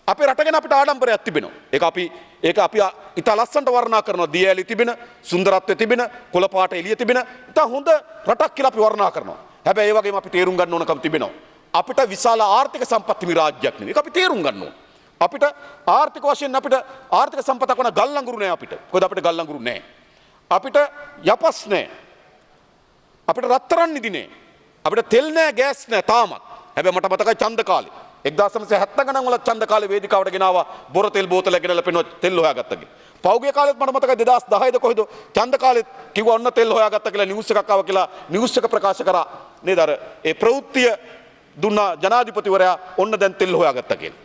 අපේ රට ගැන අපිට ආඩම්බරයක් තිබෙනවා. ඒක අපි ඉතා ලස්සනට වර්ණනා කරනවා. දිය ඇලි තිබෙන, සුන්දරත්වය තිබෙන, කොළ පාට එළිය තිබෙන ඉතා හොඳ රටක් කියලා අපි වර්ණනා කරනවා. හැබැයි ඒ වගේම අපි තේරුම් ගන්න ඕනකම තිබෙනවා. අපිට විශාල ආර්ථික සම්පත් තිබි රාජ්‍යයක් නෙවෙයි. ඒක අපි තේරුම් ගන්න ඕන. අපිට ආර්ථික වශයෙන් අපිට ආර්ථික සම්පතක් වන ගල් අඟුරු නෑ අපිට. මොකද අපිට ගල් අඟුරු නෑ. අපිට යපස් නෑ. අපිට රත්තරන් නිදි නෑ. අපිට තෙල් නෑ, ගෑස් නෑ තාමත්. හැබැයි මට මතකයි ඡන්ද කාලේ 1970 ගණන් වල ඡන්ද කාලේ වේදිකාවට ගෙනාවා බොර තෙල් බෝතලයක් ගෙනල්ලා පෙන්නුවා තෙල් හොයාගත්තා කියලා. පෞගේ කාලෙත් මට මතකයි 2010ද කොහෙද ඡන්ද කාලෙත් කිව්වා ඔන්න තෙල් හොයාගත්තා කියලා නිවුස් එකක් ආවා කියලා නිවුස් එක ප්‍රකාශ කරා නේද? අර ඒ ප්‍රවෘත්තිය දුන්නා ජනාධිපතිවරයා ඔන්න දැන් තෙල් හොයාගත්තා කියලා.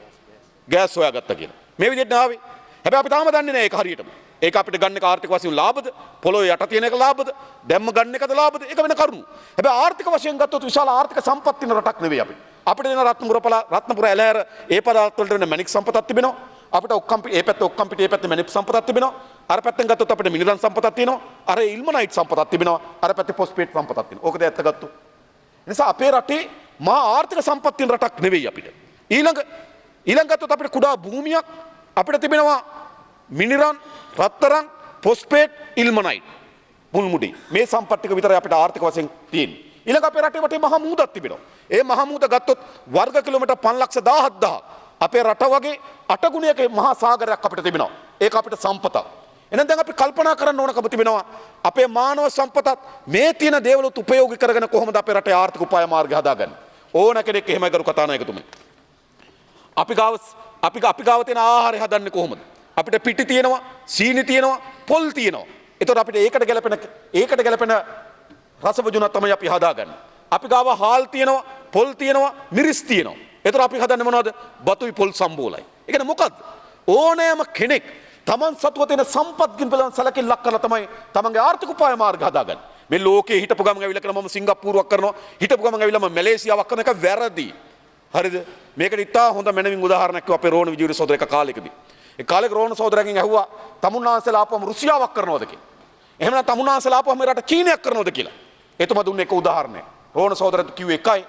ගෑස් හොයාගත්තා කියලා. මේ විදිහට නාවේ. හැබැයි අපි තාම දන්නේ නැහැ ඒක හරියටම. ඒක අපිට ගන්න එක ආර්ථික වශයෙන් ලාභද? පොළොවේ යට තියෙන එක ලාභද? දැම්ම ගන්න එකද ලාභද? ඒක වෙන කරුණු. හැබැයි ආර්ථික වශයෙන් ගත්තොත් විශාල ආර්ථික සම්පත් තියෙන රටක් නෙවෙයි අපි. අපිට දෙන රත්නපුර ඇලෑර ඒ පදාර්ථ වලට වෙන මැණික් සම්පතක් තිබෙනවා. අපිට ඔක්කම් ඒ පැත්තේ ඔක්කම් පිටේ පැත්තේ මැණික් සම්පතක් තිබෙනවා. අර පැත්තෙන් ගත්තොත් අපිට මිනරල් සම්පතක් තියෙනවා. අර ඉල්මනයිට් සම්පතක් තිබෙනවා. අර පැත්තේ ෆොස්ෆේට් සම්පතක් තියෙනවා. ඕකද ඇත්ත ගත්තොත්. ඒ නිසා අපේ රටේ මහා ආර්ථික සම්පත් තියෙන රටක් නෙවෙයි අපිට. ඊළඟ ගත්තොත් අපිට කුඩා භූමියක් අපිට තිබෙනවා මිනරල්, රත්තරන්, ෆොස්ෆේට්, ඉල්මනයිට්, මුල්මුඩි. මේ සම්පත් ටික විතරයි අපිට ආර්ථික වශයෙන් තියෙන්නේ. ඊළඟ අපේ රටේ වටේ මහා මුහුදක් තිබෙනවා. ඒ මහා මුහුද ගත්තොත් වර්ග කිලෝමීටර් 517000ක් අපේ රට වගේ 8 ගුණයක මහා සාගරයක් අපිට තිබෙනවා. ඒක අපිට සම්පතක්. එහෙනම් දැන් අපි කල්පනා කරන්න ඕනකම තිබෙනවා අපේ මානව සම්පතත් මේ තියෙන දේවලුත් උපයෝගී කරගෙන කොහොමද අපේ රටේ ආර්ථික උපාය මාර්ග හදාගන්නේ? ඕන කෙනෙක් එහෙමයි කරු කතානායකතුමනි. අපි ගාව තියෙන ආහාරය හදන්නේ කොහොමද? අපිට පිටි තියෙනවා, සීනි තියෙනවා, පොල් තියෙනවා. එතකොට අපිට ඒකට ගැලපෙන රසබජුණක් තමයි අපි හදාගන්නේ. අපි ගාව හාල් තියෙනවා, පොල් තියෙනවා, මිරිස් තියෙනවා. එතකොට අපි හදන්නේ මොනවද? බතුයි පොල් සම්බෝලයි. ඒ කියන්නේ මොකද්ද? ඕනෑම කෙනෙක් තමන් සතුව තියෙන සම්පත්කින් පිළිබඳ සැලකිල්ලක් කරලා තමයි තමන්ගේ ආර්ථික උපාය මාර්ග හදාගන්නේ. මේ ලෝකේ හිටපු ගමන් ඇවිල්ලා කරනවා මම සිංගප්පූරුවක් කරනවා, හිටපු ගමන් ඇවිල්ලා මම මැලේසියාවක් කරන එක වැරදි. හරිද? මේකට ඉතා හොඳ මැනවින් උදාහරණයක් කිව්වා අපේ රෝණ විජේවීර සහෝදර එක කාලෙකදී. ඒ කාලෙක රෝණ සහෝදරයන්ගෙන් ඇහුවා තමුන්නාන්සලා ආපුවම රුසියාවක් කරනවද කියලා. එහෙම නැත්නම් තමුන්නාන්සලා ආපුවම මේ රට චීනයක් කරනවද කියලා. එතුමා දුන්නේ එක උදාහරණයක්. රෝණ සහෝදරයන් කිව්වේ එකයි.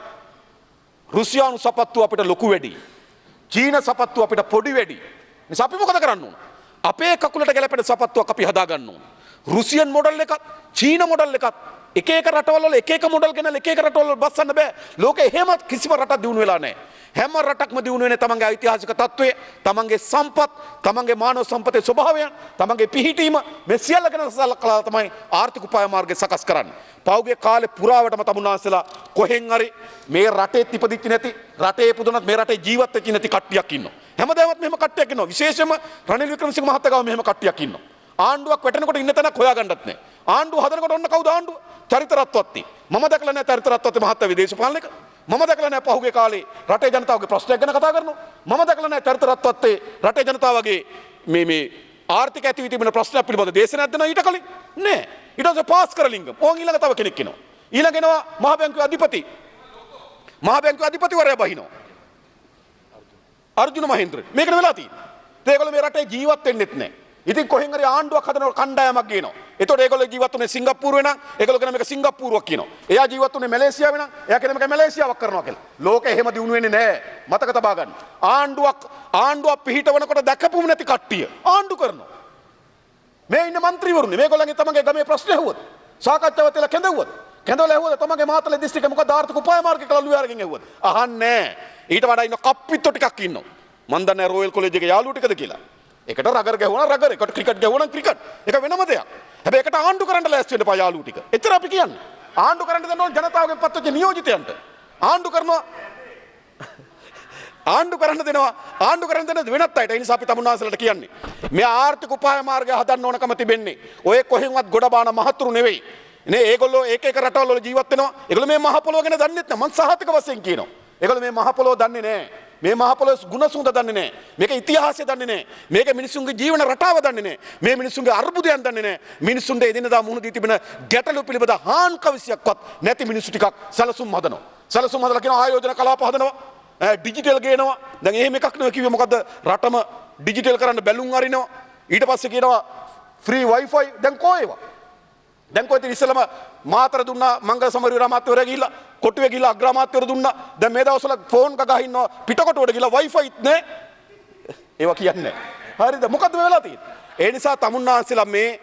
රුසියානු සපත්තු අපිට ලොකු වැඩි. චීන සපත්තු අපිට පොඩි වැඩි. නිසා අපි මොකද කරන්න ඕන? අපේ කකුලට ගැලපෙන සපත්තුවක් අපි හදා ගන්න ඕන. රුසියන් මොඩල් එකත්, චීන මොඩල් එකත් එක එක රටවල එක එක මොඩල් ගෙනල්ලා එක එක රටවල බස්සන්න බෑ. ලෝකේ එහෙම කිසිම රටක් දිනු වෙලා නැහැ. හැම රටක්ම දිනු වෙන්නේ තමන්ගේ ඓතිහාසික තත්ත්වය, තමන්ගේ සම්පත්, තමන්ගේ මානව සම්පතේ ස්වභාවයන්, තමන්ගේ පිහිටීම මේ සියල්ල ගැන සලකලා තමයි ආර්ථික උපාය මාර්ගය සකස් කරන්නේ. පෞගේ කාලේ පුරාවටම තමුන්නාන්සලා කොහෙන් හරි මේ රටේ ඉපදිච්ච නැති, රටේ පුදුනත් මේ රටේ ජීවත් වෙච්ච නැති කට්ටියක් ඉන්නවා. හැමදාමත් මෙහෙම කට්ටියක් ඉන්නවා. විශේෂයෙන්ම රනිල් වික්‍රමසිංහ මහත්තයා ගාව මෙහෙම කට්ටියක් ඉන්නවා. ආණ්ඩුවක් වැටෙනකොට ඉන්න තැනක් හොයාගන්නත් නැහැ. ආණ්ඩුව හදනකොට ඔන්න කවුද ආණ්ඩුව? චරිතරත්වත්ති. මම දැකලා නැහැ චරිතරත්වත්ති මහත්තයා විදේශපාලනයක. මම දැකලා නැහැ පහුගිය කාලේ රටේ ජනතාවගේ ප්‍රශ්නයක් ගැන කතා කරනවා. මම දැකලා නැහැ චරිතරත්වත්ති රටේ ජනතාවගේ මේ ආර්ථික ඇතිවි තිබෙන ප්‍රශ්නයක් පිළිබඳ දේශනයක් දෙනවා ඊට කලින්. නෑ. ඊට පස්සේ පාස් කරලින්ගම්. ඕන් ඊළඟ තව කෙනෙක් එනවා. ඊළඟ එනවා මහ බැංකුවේ අධිපති. මහ බැංකුවේ අධිපතිවරයා බහිනවා. අර්ජුන මහේන්ද්‍ර. මේකද වෙලා තියෙන්නේ. ඒගොල්ලෝ මේ රටේ ජීවත් වෙන්නෙත් නැහැ. ඉතින් කොහෙන් හරි ආණ්ඩුවක් හදන කණ්ඩායමක් ගේනවා. එතකොට ඒගොල්ලෝ ජීවත් වුනේ සිංගප්පූරුවේ නම් ඒගොල්ලෝ කියන මේක සිංගප්පූරුවක් කියනවා. එයා ජීවත් වුනේ මැලේසියාවේ නම් එයා කියන මේක මැලේසියාවක් කරනවා කියලා. ලෝකෙ එහෙම දිනු වෙන්නේ නැහැ. මතක තබා ගන්න. ආණ්ඩුවක් පිහිටවනකොට දැකපුම නැති කට්ටිය ආණ්ඩු කරනවා. මේ ඉන්න മന്ത്രിවරුනේ මේගොල්ලන්ගේ තමන්ගේ ගමේ ප්‍රශ්න ඇහුවොත්, සාකච්ඡාවක් තියලා කැඳවුවොත් කැඳවල ඇහුවද තමගේ මාතලේ දිස්ත්‍රික්කේ මොකද ආර්ථික උපාය මාර්ග කියලා ඔළුවේ අරගෙන ඇහුවද? අහන්නේ. ඊට වඩා ඉන්න කප්පිත්තෝ ටිකක් ඉන්නවා. මන් දන්නේ රොයල් කොලෙජ් එකේ යාළුවෝ ටිකද කියලා. එකට රගර් ගැහුණා රගර්, එකට ක්‍රිකට් ගැහුණා ක්‍රිකට්. ඒක වෙනම දෙයක්. හැබැයි එකට ආණ්ඩු කරන්න ලෑස්ති වෙන්න එපා යාළුවෝ ටික. එච්චර අපි කියන්නේ. ආණ්ඩු කරන්න දෙන්න ඕන ජනතාවගෙන් පත්වෙච්ච නියෝජිතයන්ට. ආණ්ඩු කරනවා ආණ්ඩු කරන්න දෙනවා ආණ්ඩු කරන්න දෙන වෙනත් අයට. ඒ නිසා අපි තමුන්නාසලට කියන්නේ මේ ආර්ථික උපාය මාර්ගය හදන්න ඕනකම තිබෙන්නේ ඔය කොහෙන්වත් ගොඩ බාන මහතුරු නෙවෙයි නේ. ඒගොල්ලෝ එක එක රටවල් වල ජීවත් වෙනවා. ඒගොල්ලෝ මේ මහ පොළොව ගැන දන්නේ නැහැ. මං සහතික වශයෙන් කියනවා. ඒගොල්ලෝ මේ මහ පොළොව දන්නේ නැහැ. මේ මහ පොළොවේ ගුණ සුවඳ දන්නේ නැහැ. මේක ඉතිහාසය දන්නේ නැහැ. මේක මිනිසුන්ගේ ජීවන රටාව දන්නේ නැහැ. මේ මිනිසුන්ගේ අර්බුදයන් දන්නේ නැහැ. මිනිසුන්ට එදිනදා මුහුණ දී තිබෙන ගැටලු පිළිබඳ හාන්කවිසියක්වත් නැති මිනිසු ටිකක් සැලසුම් හදනවා. සැලසුම් හදලා කියන ආයෝජන කලාප හදනවා. ඩිජිටල් ගේනවා. දැන් එහෙම එකක් නෙවෙයි කිව්වේ. මොකද්ද? රටම ඩිජිටල් කරන්න බැලුම් අරිනවා. ඊට පස්සේ කියනවා ෆ්‍රී වයිෆයි. දැන් කො ඒවා? දැන් කොහෙද ඉස්සලම මාතර දුන්නා මංගල සමරවීර අමාත්‍යවරයා ගිහිල්ලා කොටුවේ ගිහිල්ලා අග්‍රාමාත්‍යවරු දුන්නා. දැන් මේ දවස්වල ෆෝන් ගගා ඉන්නවා පිටකොටුවට ගිහිල්ලා වයිෆයිත් නෑ. ඒවා කියන්නේ. හරිද? මොකද්ද මේ වෙලා තියෙන්නේ? ඒ නිසා තමුන්නාන්සලා මේ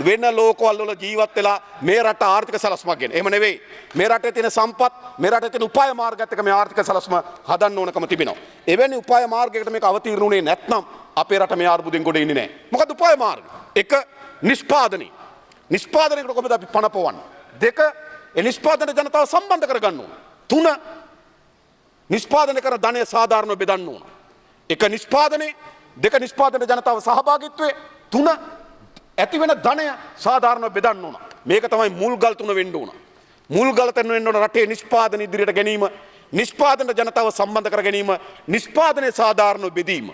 වෙන ලෝකවල වල ජීවත් වෙලා මේ රට ආර්ථික සලස්මක් ගෙන. එහෙම නෙවෙයි. මේ රටේ තියෙන සම්පත්, මේ රටේ තියෙන උපාය මාර්ගات එක මේ ආර්ථික සලස්ම හදන්න ඕනකම තිබෙනවා. එවැනි උපාය මාර්ගයකට මේක අවතීර්ණ වුණේ නැත්නම් අපේ රට මේ අර්බුදෙන් ගොඩ එන්නේ නැහැ. මොකද්ද උපාය මාර්ගය? එක නිෂ්පාදනය. නිෂ්පාදනයකට කොහොමද අපි පණ පොවන්නේ? දෙක ඒ නිෂ්පාදන ජනතාව සම්බන්ධ කරගන්න ඕන. තුන නිෂ්පාදනය කරන ධනය සාධාරණව බෙදන්න ඕන. එක නිෂ්පාදනයේ, දෙක නිෂ්පාදන ජනතාව සහභාගීත්වයේ, තුන ඇති වෙන ධනය සාධාරණව බෙදන්න ඕන. මේක තමයි මුල්ගල් තුන වෙන්න ඕන. මුල්ගල් තුන වෙන්න ඕන රටේ නිෂ්පාදන ඉදිරියට ගැනීම, නිෂ්පාදන ජනතාව සම්බන්ධ කර ගැනීම, නිෂ්පාදනයේ සාධාරණව බෙදීම.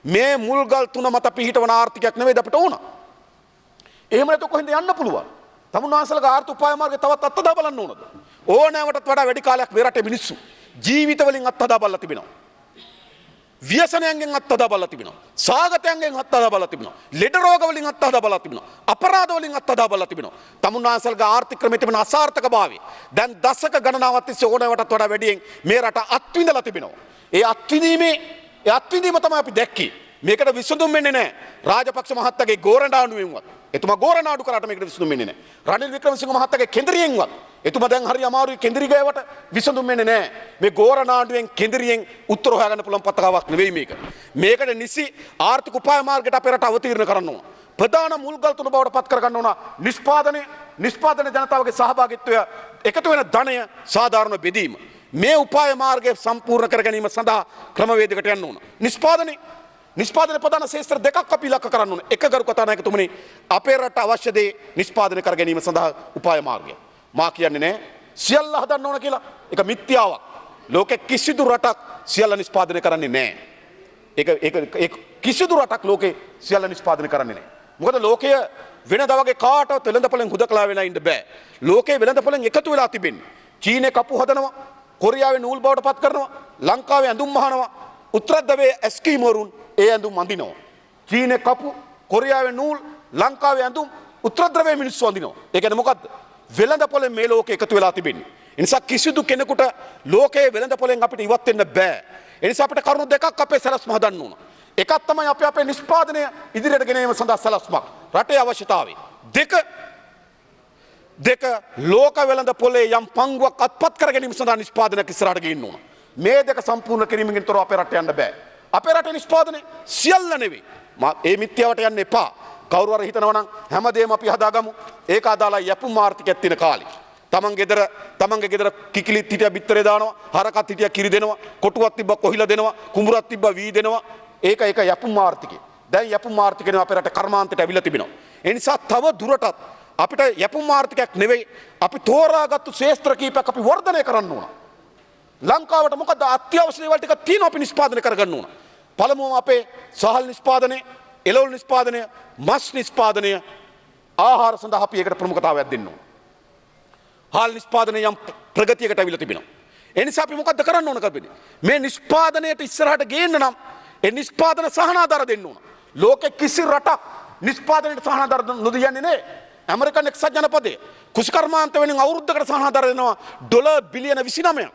මේ මුල්ගල් තුන මත පිහිටවන ආර්ථිකයක් නෙවෙයි අපිට ඕන. එහෙම නැත්නම් කොහෙන්ද යන්න පුළුවන්? තමුන්නාන්සලගේ ආර්ථික උපාය මාර්ගය තවත් අත්හදා බලන්න ඕනද? ඕනෑමටත් වඩා වැඩි කාලයක් මේ රටේ මිනිස්සු ජීවිත වලින් අත්හදා බලලා තිබෙනවා. ව්‍යසනයන්ගෙන් අත්හදා බලලා තිබෙනවා. සාගතයන්ගෙන් අත්හදා බලලා තිබෙනවා. ලෙඩ රෝග වලින් අත්හදා බලලා තිබෙනවා. අපරාධ වලින් අත්හදා බලලා තිබෙනවා. තමුන්නාන්සලගේ ආර්ථික ක්‍රමයේ තිබෙන අසාර්ථකභාවය දැන් දශක ගණනාවක් තිස්සේ ඕනෑමටත් වඩා වැඩියෙන් මේ රට අත්විඳලා තිබෙනවා. ඒ අත්විඳීම තමයි අපි දැක්කේ. මේකට විසඳුම් වෙන්නේ නැහැ. රාජපක්ෂ මහත්තයාගේ ගෝරණාඩුවෙන්වත්. එතුමා ගෝරණාඩු කරාට මේකට විසඳුම් වෙන්නේ නැහැ. රනිල් වික්‍රමසිංහ මහත්තයාගේ කෙන්දරියෙන්වත්. එතුමා දැන් හරි අමාරුයි කෙන්දරි ගෑවට විසඳුම් වෙන්නේ නැහැ. මේ ගෝරණාඩුවෙන් කෙන්දරියෙන් උත්තර හොයාගන්න පුළුවන් පත්‍රකාවක් නෙවෙයි මේක. මේකට නිසි ආර්ථික උපාය මාර්ගයට අපේ රට අවතීර්ණ කරන්න ඕන. ප්‍රධාන මුල්ගල් තුන බවට පත් කරගන්න ඕන නිෂ්පාදන ජනතාවගේ සහභාගීත්වය, එකතු වෙන ධනය සාධාරණ බෙදීම. මේ උපාය මාර්ගය සම්පූර්ණ කර ගැනීම සඳහා ක්‍රමවේදයකට යන්න ඕන. නිෂ්පාදන ප්‍රධාන ශේත්‍ර දෙකක් අපි ඉලක්ක කරන්න ඕන. එක ගරු කතානායකතුමනි, අපේ රට අවශ්‍ය දේ නිෂ්පාදනය කර ගැනීම සඳහා උපාය මාර්ගය. මා කියන්නේ නැහැ සියල්ල හදන්න ඕන කියලා. ඒක මිත්‍යාවක්. ලෝකෙ කිසිදු රටක් සියල්ල නිෂ්පාදනය කරන්නේ නැහැ. ඒක කිසිදු රටක් ලෝකේ සියල්ල නිෂ්පාදනය කරන්නේ නැහැ. මොකද ලෝකය වෙනදා වගේ කාටවත් වෙළඳපොළෙන් හුදකලා වෙලා ඉන්න බෑ. ලෝකේ වෙළඳපොළෙන් එකතු වෙලා තිබෙන්නේ. චීනේ කපු හදනවා, කොරියාවේ නූල් බවට පත් කරනවා, ලංකාවේ ඇඳුම් මහනවා, උත්තරද්‍රවයේ ඇස්කීමෝරුන් ඒ ඇඳුම් අඳිනවා. චීනේ කපු, කොරියාවේ නූල්, ලංකාවේ ඇඳුම්, උත්තරද්‍රවයේ මිනිස්සු අඳිනවා. ඒ කියන්නේ මොකද්ද? වෙළඳපොළෙන් මේ ලෝකේ එකතු වෙලා තිබෙන්නේ. ඒ නිසා කිසිදු කෙනෙකුට ලෝකයේ වෙළඳපොළෙන් අපිට ඉවත් වෙන්න බෑ. ඒ නිසා අපිට කරුණු දෙකක් අපේ සැලැස්ම හදන්න ඕන. එකක් තමයි අපි අපේ නිෂ්පාදනය ඉදිරියට ගෙනීම සඳහා සැලැස්මක්. රටේ අවශ්‍යතාවය. දෙක ලෝක වෙළඳපොළේ යම් පංගුවක් අත්පත් කර ගැනීම සඳහා නිෂ්පාදනයක් ඉස්සරහට ගේන්න ඕන. මේ දෙක සම්පූර්ණ කිරීමකින් තොරව අපේ රට යන්න බෑ. අපේ රටේ නිෂ්පාදනය සියල්ල නෙවෙයි. ඒ මිත්‍යාවට යන්න එපා. කවුරු හරි හිතනවා නම් හැමදේම අපි හදාගමු. ඒක අදාළ යපුම් ආර්ථිකයක් තියෙන කාලේ. තමන්ගේ ගෙදර කිකිලිත් හිටිය බිත්තරේ දානවා, හරකත් හිටිය කිරි දෙනවා, කොටුවක් තිබ්බ කොහිලා දෙනවා, කුඹුරක් තිබ්බ වී දෙනවා. ඒක යපුම් ආර්ථිකය. දැන් යපුම් ආර්ථිකේම අපේ රට කර්මාන්තයට අවිලා තිබෙනවා. ඒ නිසා තව දුරටත් අපිට යපුම් ආර්ථිකයක් නෙවෙයි, අපි තෝරාගත්තු ශේත්‍ර කීපයක් අපි වර්ධනය කරන්න ඕන. ලංකාවට මොකද අත්‍යවශ්‍ය දේවල් ටික තියෙනවා අපි නිෂ්පාදනය කරගන්න ඕන. පළමුවම අපේ සහල් නිෂ්පාදනය, එළවලු නිෂ්පාදනය, මස් නිෂ්පාදනය, ආහාර සඳහා අපි ඒකට ප්‍රමුඛතාවයක් දෙන්න ඕන. හාල් නිෂ්පාදනය යම් ප්‍රගතියකට අවිලා තිබෙනවා. ඒ නිසා අපි මොකද්ද කරන්න ඕන කරන්නේ? මේ නිෂ්පාදනයට ඉස්සරහට ගේන්න නම් ඒ නිෂ්පාදන සහනාධාර දෙන්න ඕන. ලෝකෙ කිසි රටක් නිෂ්පාදනයට සහනාධාර නොදියන්නේ නැහැ. ඇමරිකන් එක්සත් ජනපදයේ කුෂිකර්මාන්ත වෙනින් අවුරුද්දකට සහනාධාර දෙනවා ඩොලර් බිලියන 29ක්.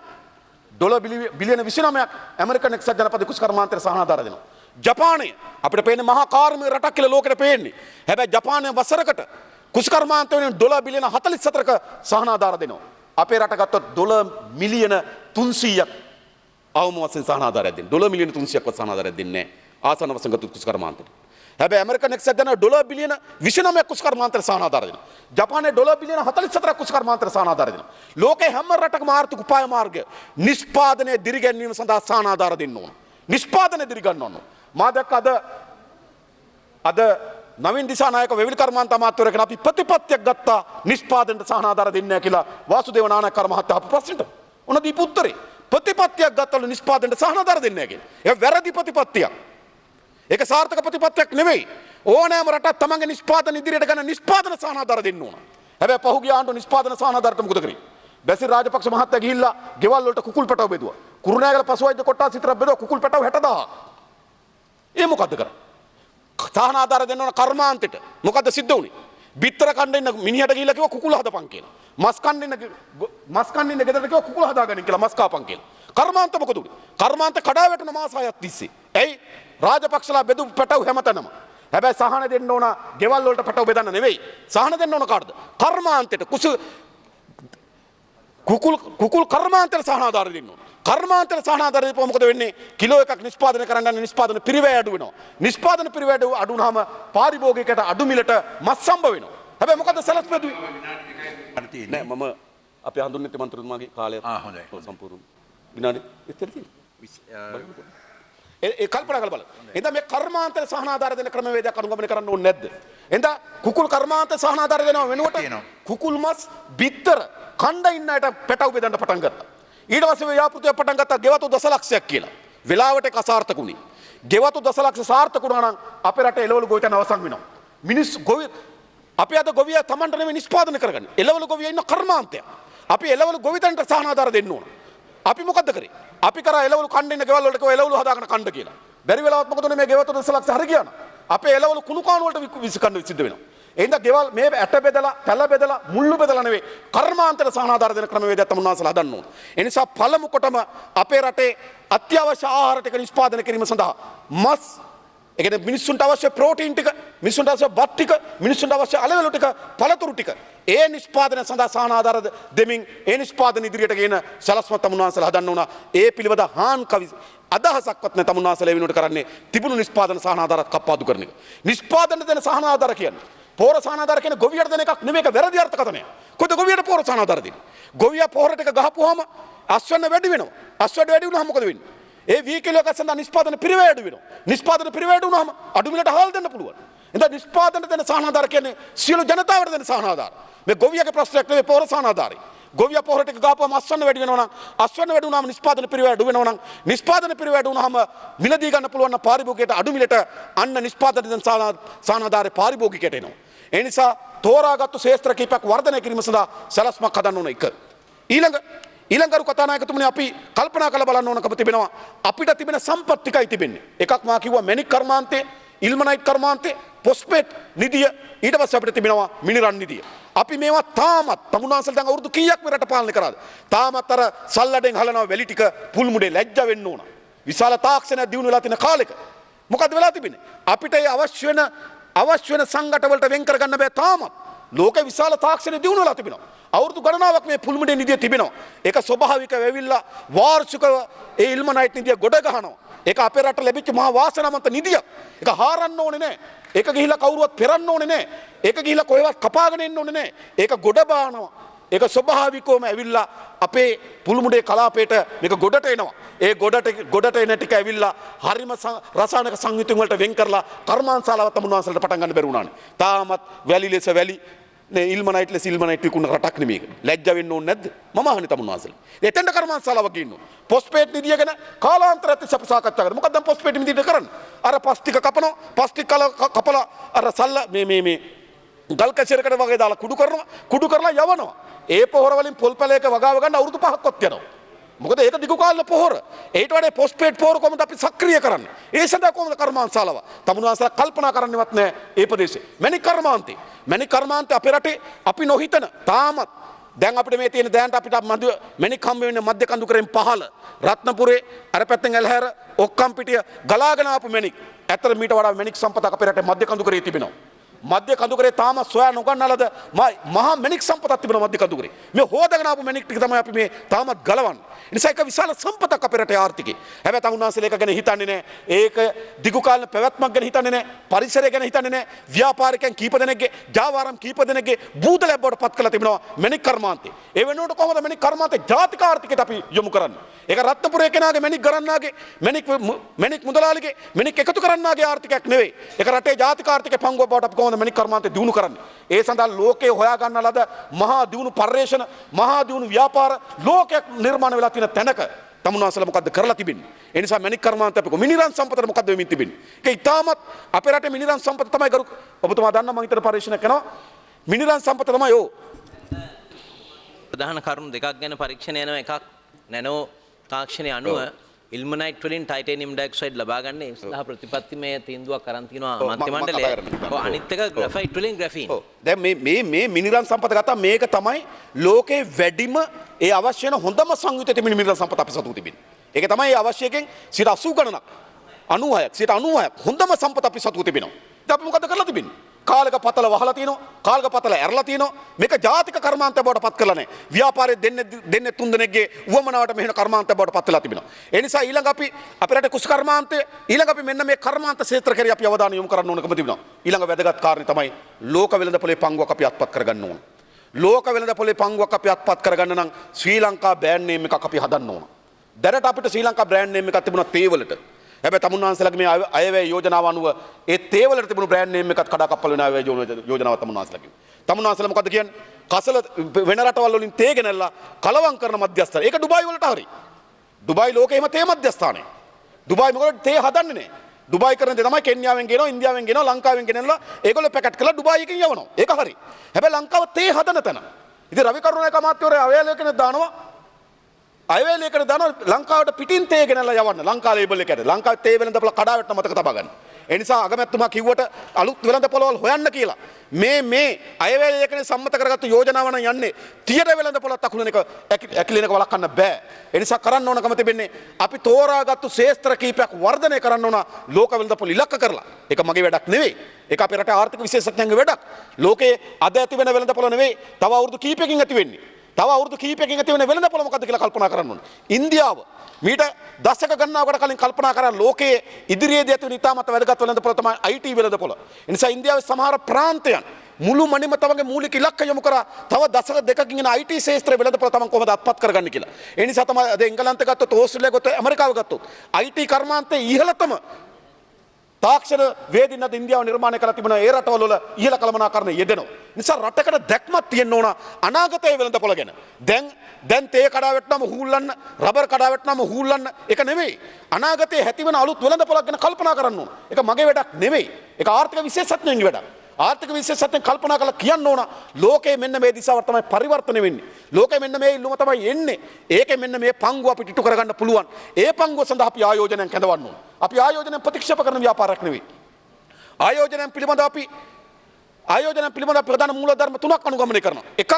බිලියන 29ක් ඇමරිකන් එක්සත් ජනපදයේ කුෂිකර්මාන්තයට සහනාධාර දෙනවා. ජපානය අපිට පේන්නේ මහා කාර්මික රටක් කියලා ලෝකෙට පේන්නේ. හැබැයි ජපානය වසරකට කුෂ්කර්මාන්ත වෙනුවෙන් $1 බිලියන 44ක සහනාධාර දෙනවා. අපේ රට ගත්තොත් $1 මිලියන 300ක් අවම වශයෙන් සහනාධාරයක් දෙනවා. $1 මිලියන 300ක්වත් සහනාධාරයක් දෙන්නේ නැහැ ආසන්න වශයෙන් ගත්තොත් කුෂ්කර්මාන්තයට. හැබැයි ඇමරිකන් එක්සත් ජනතාව $1 බිලියන 29ක් කුෂ්කර්මාන්තයට සහනාධාර දෙනවා. ජපානයේ $1 බිලියන 44ක් කුෂ්කර්මාන්තයට සහනාධාර දෙනවා. ලෝකේ හැම රටකම ආර්ථික උපාය මාර්ගය නිෂ්පාදනයේ දිරිගැන්වීම සඳහා සහනාධාර දෙන්න ඕන. නිෂ්පාදනය දිරිගන්න ඕන. මා දැක්ක අද නවීන් දිසානායක වෙවිලි කර්මාන්ත අමාත්‍යවරයෙක් අපි ප්‍රතිපත්තියක් ගත්තා නිෂ්පාදනයට සහනාධාර දෙන්නේ නැහැ කියලා වාසුදේව නානායක්කර මහත්තයා අපු ප්‍රශ්නෙට. උන දීපු උත්තරේ ප්‍රතිපත්තියක් ගත්තලු නිෂ්පාදනයට සහනාධාර දෙන්නේ නැහැ කියලා. ඒක වැරදි ප්‍රතිපත්තියක්. ඒක සාර්ථක ප්‍රතිපත්තියක් නෙවෙයි. ඕනෑම රටක් තමන්ගේ නිෂ්පාදන ඉදිරියට ගන්න නිෂ්පාදන සහනාධාර දෙන්න ඕන. හැබැයි පහුගිය ආණ්ඩුව නිෂ්පාදන සහනාධාරට මොකද කරේ? බැසිල් රාජපක්ෂ මහත්තයා ගිහිල්ලා ගෙවල් වලට කුකුල් පැටව බෙදුවා. කුරුණෑගල පසුවෛද්‍ය කොට්ටාස විතරක් බෙදුවා කුකුල් පැටව 60000ක්. ඒ මොකද්ද කරන්නේ? සහනාධාර දෙන්න ඕන කර්මාන්තෙට. මොකද්ද සිද්ධ වුනේ? බිත්තර කන්න ඉන්න මිනිහට ගිහිල්ලා කිව්වා කුකුල හදපන් කියලා. මස් කන්න ඉන්න ගෙදරට කිව්වා කුකුල හදාගන්න කියලා මස් කාපන් කියලා. කර්මාන්ත මොකද උනේ? කර්මාන්ත කඩා වැටෙන මාස 6ක් තිස්සේ. ඇයි? රාජපක්ෂලා බෙදු පැටව හැමතැනම. හැබැයි සහන දෙන්න ඕන ගෙවල් වලට පැටව බෙදන්න නෙවෙයි. සහන දෙන්න ඕන කාටද? කර්මාන්තෙට. කුකුල් කර්මාන්තයට සහනාධාර දෙන්න ඕන. කර්මාන්තයට සහනාධාර දීපුවා මොකද වෙන්නේ? කිලෝ එකක් නිෂ්පාදනය කරන්න යන නිෂ්පාදන පිරිවැය අඩු වෙනවා. නිෂ්පාදන පිරිවැය අඩු වුනහම පාරිභෝගිකයට අඩු මිලට මස් සම්බ වෙනවා. හැබැයි මොකද සැලැස්ම දුවේ? නෑ මම අපේ හඳුන්වන්නේ මන්ත්‍රීතුමාගේ කාලය හොඳයි. සම්පූර්ණ විනාඩි 20 ඒ කල්පනා කරලා බලන්න. එහෙනම් මේ කර්මාන්තයට සහනාධාර දෙන ක්‍රමවේදයක් අනුගමනය කරන්න ඕනේ නැද්ද? එහෙනම් කුකුල් කර්මාන්ත සහනාධාර දෙනවා වෙනුවට කුකුල් මස් බිත්තර කණ්ඩ ඉන්න අයට පැටව බෙදන්න පටන් ගත්තා. ඊට පස්සේ ව්‍යාපෘතිය පටන් ගත්තා ගෙවතු දසලක්ෂයක් කියලා. වෙලාවට ඒක අසාර්ථක වුණේ. ගෙවතු දසලක්ෂ සාර්ථක වුණා නම් අපේ රටේ එළවලු ගොවිතැන අවසන් වෙනවා. මිනිස් ගොවි අපි අද ගොවියා Tamanට නෙමෙයි නිෂ්පාදනය කරගන්නේ. එළවලු ගොවියා ඉන්න කර්මාන්තය. අපි එළවලු ගොවිතැනට සහනාධාර දෙන්න ඕන. අපි මොකද්ද කරේ? අපි කරා එළවලු කන්න ඉන්න ගෙවල් වලට එළවලු හදාගෙන කන්න කියලා. බැරි වෙලාවත් මොකද මේ ගෙවතු දසලක්ෂ හරි ගියා නම් අපේ එළවලු කුණු කාණු වලට විසකන්න සිද්ධ වෙනවා. එහෙනම් ගෙවල් මේ ඇට බෙදලා, පැල බෙදලා, මුල්ලු බෙදලා නෙවෙයි කර්මාන්තයට සහනාධාර දෙන ක්‍රමවේදයක් තමයි උන්වහන්සේලා හදන්න ඕන. ඒ නිසා පළමු කොටම අපේ රටේ අත්‍යවශ්‍ය ආහාර ටික නිෂ්පාදනය කිරීම සඳහා මස්, ඒ කියන්නේ මිනිස්සුන්ට අවශ්‍ය ප්‍රෝටීන් ටික, මිනිස්සුන්ට අවශ්‍ය බත් ටික, මිනිස්සුන්ට අවශ්‍ය අලවලු ටික, පළතුරු ටික ඒ නිෂ්පාදනය සඳහා සහනාධාර දෙමින් ඒ නිෂ්පාදන ඉදිරියට ගෙන සලස්ම තමයි උන්වහන්සේලා හදන්න ඕන. ඒ පිළිවෙත හාන් කවි අදහසක්වත් නැත තමයි උන්වහන්සේලා වෙනුවට කරන්නේ තිබුණු නිෂ්පාදන සහනාධාරත් කප්පාදු කරන එක. නිෂ්පාදන දෙන සහනාධාර කියන්නේ පෝර සහනාධාර කියන ගොවියට දෙන එකක් නෙමෙයි. ඒක වැරදි අර්ථකථනයක්. කොහොමද ගොවියට පෝර සහනාධාර දෙන්නේ? ගොවියා පෝර ටික ගහපුවාම අස්වැන්න වැඩි වෙනවා. අස්වැන්න වැඩි වුණාම මොකද වෙන්නේ? ඒ වී කිලෝ එකක් සඳහා නිෂ්පාදන පිරිවැය අඩු වෙනවා. නිෂ්පාදන පිරිවැය අඩු වුණාම අඩු මිලට හාල් දෙන්න පුළුවන්. එහෙනම් නිෂ්පාදන දෙන සහනාධාර කියන්නේ සියලු ජනතාවට දෙන සහනාධාර. මේ ගොවියාගේ ප්‍රශ්නයක් නෙමෙයි පෝර සහනාධාරය. ගොවියා පෝර ටික ගහපුවාම අස්වැන්න වැඩි වෙනවා නම් අස්වැන්න වැඩි වුණාම නිෂ්පාදන පිරිවැය අඩු වෙනවා නම් නිෂ්පාදන පිරිවැය අඩු වුණාම මිලදී ගන්න පුළුවන් නම් පාරිභෝගිකයට අඩු මිලට අන්න නිෂ්පාදන දෙන සහනාධාරේ පාරිභෝගිකයට එනවා. ඒ නිසා තෝරාගත්තු ශේෂ්ත්‍ර කීපයක් වර්ධනය කිරීම සඳහා සැලැස්මක් හදන්න ඕන එක. ඊළඟ කතානායකතුමනි අපි කල්පනා කරලා බලන්න ඕනකම තිබෙනවා අපිට තිබෙන සම්පත් ටිකයි තිබෙන්නේ. එකක් මා කිව්වා මැණික් කර්මාන්තේ, ඉල්මනයිට් කර්මාන්තේ, පොස්පේට් නිදිය, ඊට පස්සේ අපිට තිබෙනවා මිනිරන් නිදිය. අපි මේවා තාමත් තමුන්වහන්සේලා දැන් අවුරුදු කීයක් මේ රට පාලනය කරාද? තාමත් අර සල්ලඩෙන් හලනවා වැලි ටික පුල් මුඩේ ලැජ්ජ වෙන්න ඕන. විශාල තාක්ෂණයක් දිනු වෙලා තියෙන කාලෙක මොකද්ද වෙලා තිබෙන්නේ? අපිට ඒ අවශ්‍ය වෙන සංගත වලට වෙන් කරගන්න බෑ තාමත්. ලෝකේ විශාල තාක්ෂණ දියුණු වෙලා තිබෙනවා. අවුරුදු ගණනාවක් මේ පුල්මුඩේ නිදිය තිබෙනවා. ඒක ස්වභාවිකව වෙවිලා වාර්ෂිකව ඒ ඉල්මනයිට් නිදිය ගොඩ ගහනවා. ඒක අපේ රට ලැබිච්ච මහා වාසනාවන්ත නිදියක්. ඒක හාරන්න ඕනේ නෑ. ඒක ගිහිල්ලා කවුරුවත් පෙරන්න ඕනේ නෑ. ඒක ගිහිල්ලා කොහෙවත් කපාගෙන එන්න ඕනේ නෑ. ඒක ගොඩ බානවා. ඒක ස්වභාවිකවම ඇවිල්ලා අපේ පුල්මුඩේ කලාපයට මේක ගොඩට එනවා. ඒ ගොඩට එන ටික ඇවිල්ලා හරිම රසායනික සංයුතින් වලට වෙන් කරලා කර්මාන්තශාලාව තමුන්වහන්සේලාට පටන් ගන්න බැරි වුණානේ. තාමත් වැලි ලෙස වැලි නේ ඉල්මනයිට් ලෙස ඉල්මනයිට් විකුණන රටක් නෙමේක. ලැජ්ජ වෙන්න ඕනේ නැද්ද? මම අහන්නේ තමුන්වහන්සේලා. එතෙන්ට කර්මාන්තශාලාවක් ඉන්නවා. පොස්පේට් නිදිය ගැන කාලාන්තරයක් තිස්සේ අපි සාකච්ඡා කරා. මොකක්ද දැන් පොස්පේට් නිදියට කරන්නේ? අර ප්ලාස්ටික් කපනවා. ප්ලාස්ටික් කපලා අර සල්ල මේ ගල් කැසිරකට වගේ දාලා කුඩු කරලා යවනවා. ඒ පොහොර වලින් පොල් පැලයක වගාව ගන්න අවුරුදු 5ක්වත් යනවා. මොකද ඒක දිගු කාලේ පොහොර. ඒට වඩා පොස්පේට් පොහොර කොහොමද අපි සක්‍රිය කරන්නේ? ඒ සඳහා කොහොමද කර්මාන්තශාලාව? තමුන්වහන්සේලා කල්පනා කරන්නේවත් නැහැ ඒ ප්‍රදේශේ. මැණික් කර්මාන්තේ අපේ රටේ අපි නොහිතන තාමත් දැන් අපිට මේ තියෙන දැනට අපිට මැණික් හම්බ වෙන්නේ මධ්‍ය කඳුකරෙන් පහළ රත්නපුරේ අර පැත්තෙන් ඇලහැර ඔක්කම්පිටිය ගලාගෙන ආපු මැණික්. ඇත්තට මීට වඩා මැණික් සම්පතක් අපේ රටේ මධ්‍ය කඳුකරේ තිබෙනවා. මධ්‍ය කඳුකරේ තාම සොයා නොගන්නලද මහා මැණික් සම්පතක් තිබෙන මධ්‍ය කඳුකරේ. මේ හොදගෙන ආපු මැණික් ටික තමයි අපි මේ තාමත් ගලවන්නේ. ඒ නිසා ඒක විශාල සම්පතක් අපේ රටේ ආර්ථිකේ. හැබැයි තමුන්නාන්සේලා ඒක ගැන හිතන්නේ නැහැ. ඒක දිගු කාලීන පැවැත්මක් ගැන හිතන්නේ නැහැ. පරිසරය ගැන හිතන්නේ නැහැ. ව්‍යාපාරිකයන් කීප දෙනෙක්ගේ, ජාවාරම් කීප දෙනෙක්ගේ බූදලයක් බවට පත් කරලා තිබෙනවා මැණික් කර්මාන්තේ. ඒ වෙනුවට කොහොමද මැණික් කර්මාන්තේ ජාතික ආර්ථිකයට අපි යොමු කරන්නේ? ඒක රත්නපුරේ කෙනාගේ මැණික් ගරන්නාගේ, මැණික් මුදලාලිගේ මැණික් එකතු කරන්නාගේ ආර්ථිකයක් නෙවෙයි. ඒක රටේ ජාතික ආර්ථිකයේ පංගුව බවට අපි කොහොමද මැණික් කර්මාන්තේ දියුණු කරන්නේ? ඒ සඳහා ලෝකේ හොයා ගන්න ලද මහා දියුණු පර්යේෂණ, මහා දියුණු ව්‍යාපාර ලෝකයක් නිර්මාණය වෙලා තියෙන තැනක තමුන්නාන්සලා මොකද්ද කරලා තිබෙන්නේ? ඒ නිසා මැණික් කර්මාන්තය අපේ මිනිරන් සම්පතට මොකද්ද වෙමින් තිබෙන්නේ? ඒක ඉතාමත් අපේ රටේ මිනිරන් සම්පත තමයි ගරු ඔබතුමා දන්නා මම හිතන පර්යේෂණයක් කරනවා. මිනිරන් සම්පත තමයි ඕ. ප්‍රධාන කරුණු දෙකක් ගැන පරීක්ෂණ යනවා. එකක් නැනෝ තාක්ෂණය අනුව ඉල්මනයිට් වලින් ටයිටේනියම් ඩයොක්සයිඩ් ලබා ගන්න ඒ සඳහා ප්‍රතිපත්තිමය තීන්දුවක් කරන් තියෙනවා අමාත්‍ය මණ්ඩලය. අනිත් එක ග්‍රැෆයිට් වලින් ග්‍රැෆීන්. දැන් මේ මිනිරන් සම්පත ගත්තා මේක තමයි ලෝකේ වැඩිම ඒ අවශ්‍ය වෙන හොඳම සංයුතිත මිනිරන් සම්පත අපි සතු තිබෙන්නේ. ඒක තමයි අවශ්‍යයෙන් 80 ගණනක් 96ක් 96ක් හොඳම සම්පත අපි සතු තිබෙනවා. ඉතින් අපි මොකද කරලා තිබෙන්නේ? කාලක පතල වහලා තියෙනවා, කාලක පතල ඇරලා තියෙනවා. මේක ජාතික කර්මාන්තය බවට පත් කරලා නැහැ. ව්‍යාපාරයේ දෙන්නේ තුන් දෙනෙක්ගේ උවමනාවට මෙහෙන කර්මාන්තය බවට පත් වෙලා තිබෙනවා. ඒ නිසා ඊළඟ අපි අපේ රටේ කුසු කර්මාන්තය ඊළඟ අපි මෙන්න මේ කර්මාන්ත ක්ෂේත්‍ර කරේ අපි අවධානය යොමු කරන්න ඕනකම තිබෙනවා. ඊළඟ වැදගත් කාරණේ තමයි ලෝක වෙළඳපොලේ පංගුවක් අපි අත්පත් කරගන්න ඕන. ලෝක වෙළඳපොලේ පංගුවක් අපි අත්පත් කරගන්න නම් ශ්‍රී ලංකා බ්‍රෑන්ඩ් නේම් එකක් අපි හදන්න ඕන. දැනට අපිට ශ්‍රී ලංකා බ්‍රෑන්ඩ් නේම් එකක් තිබුණා තේ වලට. හැබැයි තමුන්නාන්සලාගේ මේ අයවැය යෝජනාව අනුව ඒ තේ වලට තිබුණු බ්‍රෑන්ඩ් නේම් එකත් කඩාකප්පල් වෙන අයවැය යෝජනාව තමුන්නාන්සලා කිව්වා. තමුන්නාන්සලා මොකද්ද කියන්නේ? කසල වෙන රටවල් වලින් තේ ගෙනල්ලා කලවම් කරන මධ්‍යස්ථාන. ඒක ඩුබායි වලට හරි. ඩුබායි ලෝකේම තේ මධ්‍යස්ථානය. ඩුබායි මොකද තේ හදන්නේ නැහැ. ඩුබායි කරන දේ තමයි කෙන්යාවෙන් ගෙනවා, ඉන්දියාවෙන් ගෙනවා, ලංකාවෙන් ගෙනල්ලා ඒගොල්ලෝ පැකට් කරලා ඩුබායි එකෙන් යවනවා. ඒක හරි. හැබැයි ලංකාව තේ හදන තැන. ඉතින් රවි කරුණානායක අමාත්‍යවරයා අවේලකනේ දානවා. අයවැලේකට දාන ලංකාවට පිටින් තේ ගෙනල්ලා යවන්න ලංකා ලේබල් එකට. ලංකාවේ තේ වෙළඳපොළ කඩාවැටෙන මතක තබා ගන්න. ඒ නිසා අගමැතිතුමා කිව්වට අලුත් වෙළඳපොළවල් හොයන්න කියලා. මේ අයවැලේකනේ සම්මත කරගත්තු යෝජනාව නම් යන්නේ තියර වෙළඳපොළත් අකුලන එක ඇකිලෙන එක වළක්වන්න බෑ. ඒ නිසා කරන්න ඕනකම තිබෙන්නේ අපි තෝරාගත්තු ශේෂ්ත්‍ර කීපයක් වර්ධනය කරන්න ඕන ලෝක වෙළඳපොළ ඉලක්ක කරලා. ඒක මගේ වැඩක් නෙවෙයි. ඒක අපේ රටේ ආර්ථික විශේෂඥයන්ගේ වැඩක්. ලෝකේ අද ඇති වෙන වෙළඳපොළ නෙවෙයි. තව අවුරුදු කීපයකින් ඇති වෙන්නේ. තව අවුරුදු කීපයකින් ඇති වෙන වෙළඳපොළ මොකද්ද කියලා කල්පනා කරන්න ඕනේ. ඉන්දියාව මීට දශක ගණනාවකට කලින් කල්පනා කරා ලෝකයේ ඉදිරියේදී ඇති වෙන ඉතාමත් වැදගත් වෙළඳපොළ තමයි IT වෙළඳපොළ. ඒ නිසා ඉන්දියාවේ සමහර ප්‍රාන්තයන් මුළු මනින්ම තමගේ මූලික ඉලක්ක යොමු කරා තව දශක දෙකකින් එන IT ශාස්ත්‍රයේ වෙළඳපොළ තමන් කොහොමද අත්පත් කරගන්නේ කියලා. ඒ නිසා තමයි අද එංගලන්තය ගත්තොත්, ඕස්ට්‍රේලියාව ගත්තොත්, ඇමරිකාව ගත්තොත් IT කර්මාන්තයේ ඉහළතම තාක්ෂණ වේදින අද ඉන්දියාව නිර්මාණය කරලා තිබෙන ඒ රටවල වල ඉහළ කළමනාකරණය යෙදෙනවා. නිසා රටකට දැක්මක් තියෙන්න ඕන අනාගතයේ වෙළඳපොළ ගැන. දැන් තේ කඩා වැටුනම හූල්ලන්න, රබර් කඩා වැටුනම හූල්ලන්න ඒක නෙවෙයි. අනාගතයේ ඇති වෙන අලුත් වෙළඳපොළක් ගැන කල්පනා කරන්න ඕන. ඒක මගේ වැඩක් නෙවෙයි. ඒක ආර්ථික විශේෂඥයන්ගේ වැඩක්. ආර්ථික විශේෂඥයන් කල්පනා කරලා කියන්න ඕන ලෝකයේ මෙන්න මේ දිශාවට තමයි පරිවර්තනය වෙන්නේ. ලෝකයේ මෙන්න මේ ඉල්ලුම තමයි එන්නේ. ඒකේ මෙන්න මේ පංගුව අපිට ඉටු කරගන්න පුළුවන්. ඒ පංගුව සඳහා අපි ආයෝජනයක් කැඳවන්න ඕන. අපි ආයෝජනය ප්‍රතික්ෂේප කරන ව්‍යාපාරයක් නෙවෙයි. ආයෝජනයන් පිළිබඳව අපි ප්‍රධාන මූලධර්ම තුනක් අනුගමනය කරනවා. එකක්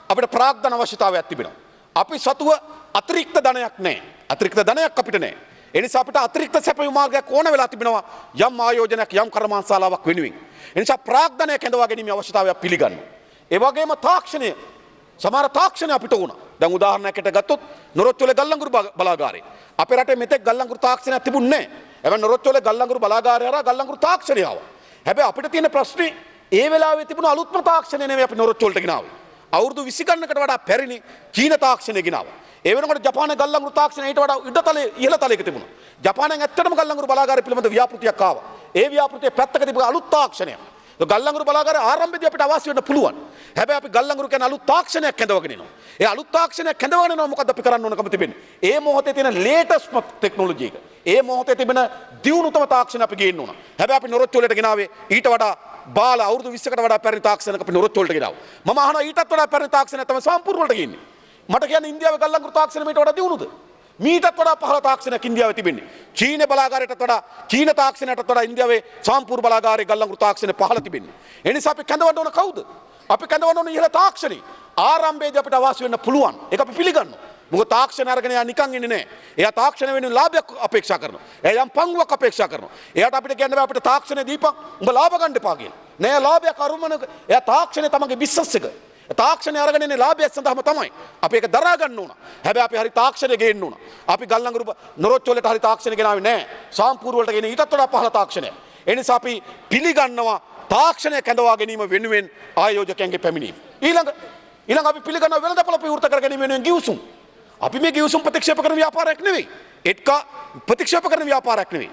අපිට ප්‍රාග්ධන අවශ්‍යතාවයක් තිබෙනවා. අපි සතුව අතිරික්ත ධනයක් නැහැ. අතිරික්ත ධනයක් අපිට නැහැ. ඒ නිසා අපිට අතිරික්ත සැපයුම් මාර්ගයක් ඕන වෙලා තිබෙනවා යම් ආයෝජනයක් යම් කර්මාන්තශාලාවක් වෙනුවෙන්. ඒ නිසා ප්‍රාග්ධනය කැඳවා ගැනීමේ අවශ්‍යතාවයක් පිළිගන්නවා. ඒ වගේම තාක්ෂණය සමහර තාක්ෂණය අපිට ඕන. දැන් උදාහරණයකට ගත්තොත් නොරොච්චෝලේ ගල්ලංගුරු බලාගාරය. අපේ රටේ මෙතෙක් ගල්ලංගුරු තාක්ෂණයක් තිබුණේ නැහැ. හැබැයි නොරොච්චෝලේ ගල්ලංගුරු බලාගාරය හරහා ගල්ලංගුරු තාක්ෂණය ආවා. හැබැයි අපිට තියෙන ප්‍රශ්නේ ඒ වෙලාවේ තිබුණ අලුත්ම තාක්ෂණය නෙවෙයි අපි නොරොච්චෝලට ගෙනාවේ. අවුරුදු 20 ගණනකට වඩා පැරණි චීන තාක්ෂණය ගෙනාවා. ඒ වෙනකොට ජපානයේ ගල්ලංගුරු තාක්ෂණය ඊට වඩා ඉහළ තලයක තිබුණා. ජපානයෙන් ඇත්තටම ගල්ලංගුරු බලාගාරය පිළිබඳ ව්‍යාපෘතියක් ආවා. ඒ ව්‍යාපෘතිය පැත්තක තිබුණ අලුත් තාක්ෂණයක්. ගල්ලංගුරු බලාගාරය ආරම්භයේදී අපිට අවශ්‍ය වෙන්න පුළුවන්. හැබැයි අපි ගල්ලංගුරු කියන අලුත් තාක්ෂණයක් කැඳවගෙන එනවා. ඒ අලුත් තාක්ෂණයක් කැඳවගෙන එනවා මොකද්ද අපි කරන්න ඕනකම තිබෙන්නේ? ඒ මොහොතේ තියෙන ලේටස්ට් ටෙක්නොලොජි එක. ඒ මොහොතේ තිබෙන දියුණුතම තාක්ෂණ අපි ගේන්න ඕන. හැබැයි අපි නොරොච්චෝලට ගෙනාවේ ඊට වඩා බාල අවුරුදු 20කට වඩා පැරණි තාක්ෂණයක අපි නොරොච්චෝලට ගෙනාවා. මම අහනවා ඊටත් වඩා පැරණි තාක්ෂණයක් තමයි සම්පූර්ණ වලට ගෙන්නේ. මට කියන්නේ ඉන්දියාවේ ගල්ලංගුරු තාක්ෂණය මීට වඩා දියුණුද? මීටත් වඩා පහළ තාක්ෂණයක් ඉන්දියාවේ තිබෙන්නේ. චීන බලාගාරයටත් වඩා චීන තාක්ෂණයටත් වඩා ඉන්දියාවේ සම්පූර්ණ බලාගාරයේ ගල්ලංගුරු තාක්ෂණය පහළ තිබෙන්නේ. ඒ නිසා අපි කැඳවන්න ඕන කවුද? අපි කැඳවන්න ඕන ඉහළ තාක්ෂණي. ආරම්භයේදී අපිට අවශ්‍ය වෙන්න පුළුවන්. ඒක අපි පිළිගන්නවා. මොකද තාක්ෂණ අරගෙන යා නිකන් ඉන්නේ නැහැ. එයා තාක්ෂණ වෙනුවෙන් ලාභයක් අපේක්ෂා කරනවා. එයා යම් පංගුවක් අපේක්ෂා කරනවා. එයාට අපිට කියන්න බෑ අපිට තාක්ෂණය දීපන් උඹ ලාභ ගන්න එපා කියලා. නෑ ලාභයක් අරුමනක. එයා තාක්ෂණය තමගේ බිස්නස් එක. තාක්ෂණය අරගෙන ඉන්නේ ලාභයක් සඳහාම තමයි. අපි ඒක දරා ගන්න ඕන. හැබැයි අපි හරි තාක්ෂණය ගේන්න ඕන. අපි ගල්ලංගුරු නොරොච්ච වලට හරි තාක්ෂණය ගෙනාවේ නෑ. සාම්පූර් වලට ගෙන ඊටත් වඩා පහළ තාක්ෂණය. ඒ නිසා අපි පිළිගන්නවා තාක්ෂණය කැඳවා ගැනීම වෙනුවෙන් ආයෝජකයන්ගේ පැමිණීම. ඊළඟ අපි පිළිගන්නවා වෙළඳපොළ විවෘත කර ගැනීම වෙනුවෙන් ගිවිසුම්. අපි මේ ගිවිසුම් ප්‍රතික්ෂේප කරන ව්‍යාපාරයක් නෙවෙයි. එක්කා ප්‍රතික්ෂේප කරන ව්‍යාපාරයක් නෙවෙයි.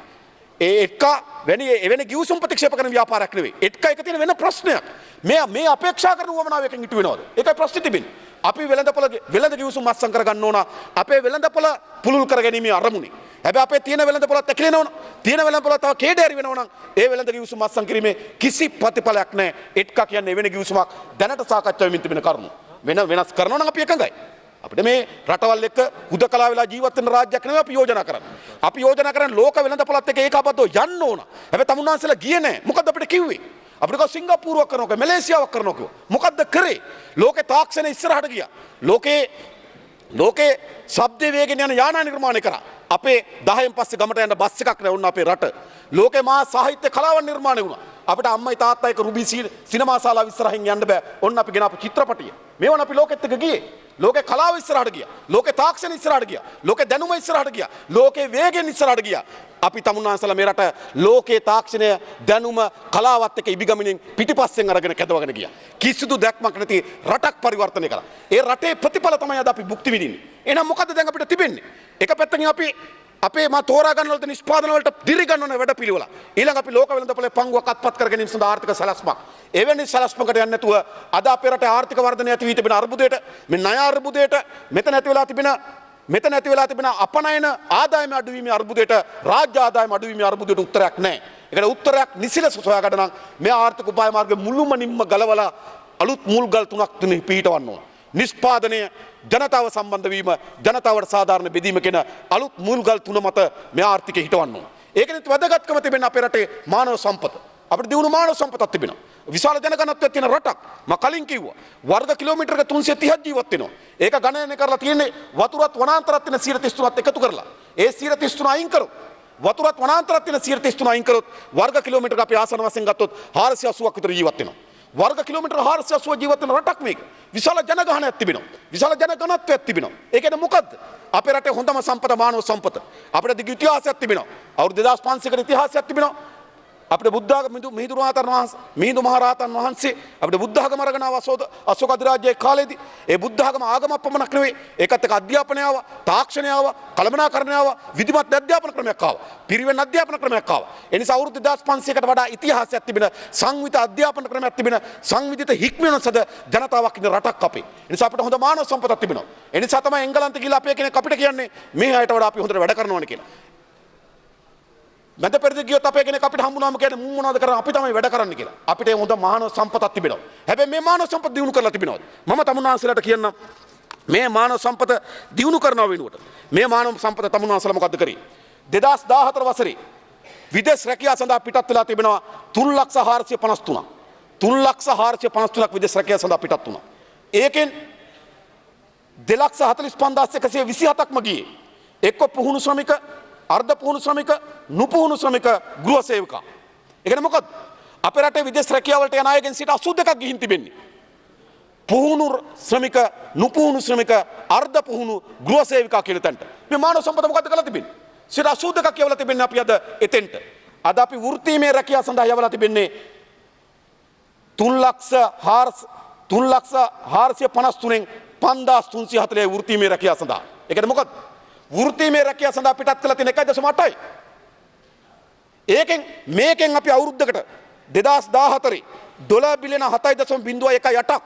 ඒ එක්කා වෙන ගිවිසුම් ප්‍රතික්ෂේප කරන ව්‍යාපාරයක් නෙවෙයි. එක්කා එක තියෙන වෙන ප්‍රශ්නයක්. මේ අපේක්ෂා කරන උවමනාවකින් ඉටු වෙනවද? ඒකයි ප්‍රශ්නේ තිබෙන්නේ. අපි වෙළඳ ගිවිසුම් අත්සන් කර ගන්න ඕන. අපේ වෙළඳපොළ පුළුල් කර ගැනීමේ අරමුණේ. හැබැයි අපේ තියෙන වෙළඳපොළත් ඇකිලෙනවනම් තියෙන වෙළඳපොළ තව කේඩෑරි වෙනවනම් ඒ වෙළඳ ගිවිසුම් අත්සන් කිරීමේ කිසි ප්‍රතිඵලයක් නැහැ. එක්කා කියන්නේ වෙන ගිවිසුමක් දැනට සාකච්ඡා වෙමින් තිබෙන කරුණු. වෙනස් කරනවා නම් අපි එකඟයි. අපිට මේ රටවල් එක්ක හුදකලා වෙලා ජීවත් වෙන රාජ්‍යයක් නෙවෙයි අපි යෝජනා කරන්නේ. අපි යෝජනා කරන්නේ ලෝක වෙළඳපොළත් එක්ක ඒකාබද්ධව යන්න ඕන. හැබැයි තමුන්වන්සලා ගියේ නැහැ. මොකද්ද අපිට කිව්වේ? අපිට කව සිංගප්පූරුවක් කරනවා, මැලේසියාවක් කරනවා කිව්වා. මොකද්ද කරේ? ලෝකේ තාක්ෂණය ඉස්සරහට ගියා. ලෝකේ ශබ්ද වේගෙන් යන යානා නිර්මාණය කරා. අපේ 10න් පස්සේ ගමට යන බස් එකක් නැවුණ අපේ රට. ලෝකේ මහා සාහිත්‍ය කලාවන් නිර්මාණය වුණා. අපිට අම්මයි තාත්තයි එක රුබි සිනමා ශාලාව ඉස්සරහින් යන්න බෑ. ඔන්න අපි ගෙනාපු චිත්‍රපටිය. මේවන අපි ලෝකෙත් එක්ක ගියේ. ලෝකේ කලාව ඉස්සරහට ගියා. ලෝකේ තාක්ෂණ ඉස්සරහට ගියා. ලෝකේ දැනුම ඉස්සරහට ගියා. ලෝකේ වේගෙන් ඉස්සරහට ගියා. අපි තමුන්වන්සලා මේ රට ලෝකේ තාක්ෂණය දැනුම කලාවත් එක්ක ඉබිගමිනින් පිටිපස්සෙන් අරගෙන කැදවගෙන ගියා. කිසිදු දැක්මක් නැති රටක් පරිවර්තනය කළා. ඒ රටේ ප්‍රතිඵල තමයි අද අපි භුක්ති විඳින්නේ. එහෙනම් මොකද්ද දැන් අපිට තිබෙන්නේ? එක පැත්තකින් අපි අපේ මා තෝරා ගන්න වලට නිෂ්පාදන වලට දිරි ගන්න ඕන වැඩ පිළිවෙල. ඊළඟ අපි ලෝක වෙළඳපොලේ පංගුවක් අත්පත් කර ගැනීම සඳහා ආර්ථික සැලැස්මක්. එවැනි සැලැස්මකට යන්නේ නැතුව අද අපේ රටේ ආර්ථික වර්ධනය ඇති වී තිබෙන අර්බුදයට, මේ ණය අර්බුදයට, මෙතන ඇති වෙලා තිබෙන අපනයන ආදායම අඩුවීමේ අර්බුදයට, රාජ්‍ය ආදායම අඩුවීමේ අර්බුදයට උත්තරයක් නැහැ. ඒකට උත්තරයක් නිසිලස සොයා ගන්න නම් මේ ආර්ථික උපාය මාර්ග මුළුමනින්ම ගලවලා අලුත් මුල්ගල් තුනක් තුනේ පිහිටවන්න ඕන. නිෂ්පාදනය, ජනතාව සම්බන්ධ වීම, ජනතාවට සාධාරණ බෙදීම කියන අලුත් මුල්ගල් තුන මත මේ ආර්ථිකය හිටවන්න ඕන. ඒකෙත් වැදගත්කම තිබෙන අපේ රටේ මානව සම්පත. අපිට දියුණු මානව සම්පතක් තිබෙනවා. විශාල ජනගණත්වයක් තියෙන රටක්. මම කලින් කිව්වා. වර්ග කිලෝමීටරක 330ක් ජීවත් වෙනවා. ඒක ගණනය කරලා තියෙන්නේ වතුරත් වනාන්තරත් තියෙන 133ත් එකතු කරලා. ඒ 133 අයින් කරොත් වතුරත් වනාන්තරත් තියෙන 133 අයින් කරොත් වර්ග කිලෝමීටරක අපි ආසන වශයෙන් ගත්තොත් 480ක් විතර ජීවත් වෙනවා. වර්ග කිලෝමීටර 480 ජීවත් වෙන රටක් මේක. විශාල ජනගහනයක් තිබෙනවා. විශාල ජනගණත්වයක් තිබෙනවා. ඒ කියන්නේ මොකද්ද? අපේ රටේ හොඳම සම්පත මානව සම්පත. අපේ දිග ඉතිහාසයක් තිබෙනවා. අවුරුදු 2500කට ඉතිහාසයක් තිබෙනවා. අපේ බුද්ධාගම මිහිඳු මහරහතන් වහන්සේ අපේ බුද්ධාගම අරගෙන අශෝක අධිරාජ්‍යයේ කාලේදී ඒ බුද්ධාගම ආගමක් පමණක් නෙවෙයි ඒකත් එක්ක අධ්‍යාපනය ආවා, තාක්ෂණය ආවා, කළමනාකරණය ආවා, විධිමත් අධ්‍යාපන ක්‍රමයක් ආවා, පිරිවෙන් අධ්‍යාපන ක්‍රමයක් ආවා. ඒ නිසා අවුරුදු 2500කට වඩා ඉතිහාසයක් තිබෙන සංවිධිත අධ්‍යාපන ක්‍රමයක් තිබෙන සංවිධිත හික්මන සද ජනතාවක් ඉන්න රටක් අපේ. ඒ නිසා අපිට හොඳ මානව සම්පතක් තිබෙනවා. ඒ නිසා තමයි එංගලන්තේ ගිහලා අපේ කෙනෙක් අපිට කියන්නේ මේ අයට වඩා අපි හොඳට වැඩ කරනවානේ කියලා. මැද පෙරදි ගියොත් අපේ කෙනෙක් අපිට හම්බුනාම කියන්නේ මුන් මොනවද කරන්නේ අපි තමයි වැඩ කරන්නේ කියලා. අපිට හොඳ මානව සම්පතක් තිබෙනවා. හැබැයි මේ මානව සම්පත දිනු කරලා තිබෙනවද? මම තමුන්වන්සලාට කියන්නම් මේ මානව සම්පත දිනු කරනවා වෙනුවට මේ මානව සම්පත තමුන්වන්සලා මොකද්ද කරේ? 2014 වසරේ විදේශ රැකියාව සඳහා පිටත් වෙලා තිබෙනවා 3,453ක්. 3,453ක් විදේශ රැකියාව සඳහා පිටත් වුණා. ඒකෙන් 2,45,127ක්ම ගියේ එක්ක පුහුණු ශ්‍රමික, අර්ධ පුහුණු ශ්‍රමික, නුපුහුණු ශ්‍රමික, ගෘහ සේවකා. ඒ කියන්නේ මොකද්ද? අපේ රටේ විදේශ රැකියාව වලට යන අයගෙන් 82ක් ගිහින් තිබෙන්නේ. පුහුණු ශ්‍රමික, නුපුහුණු ශ්‍රමික, අර්ධ පුහුණු, ගෘහ සේවිකා කියන තැනට. මේ මානව සම්පත මොකද්ද කරලා තිබෙන්නේ? 82ක් යවලා තිබෙන්නේ අපි අද එතෙන්ට. අද අපි වෘත්තීමය රැකියාව සඳහා යවලා තිබෙන්නේ 3,453න් 5,340 වෘත්තීමය රැකියාව සඳහා. ඒ කියන්නේ මොකද්ද? වෘත්තීමය රැකියාව සඳහා පිටත් කළ තියෙන 1.8යි. මේකෙන් අපි අවුරුද්දකට 2014 $7.7.18ක්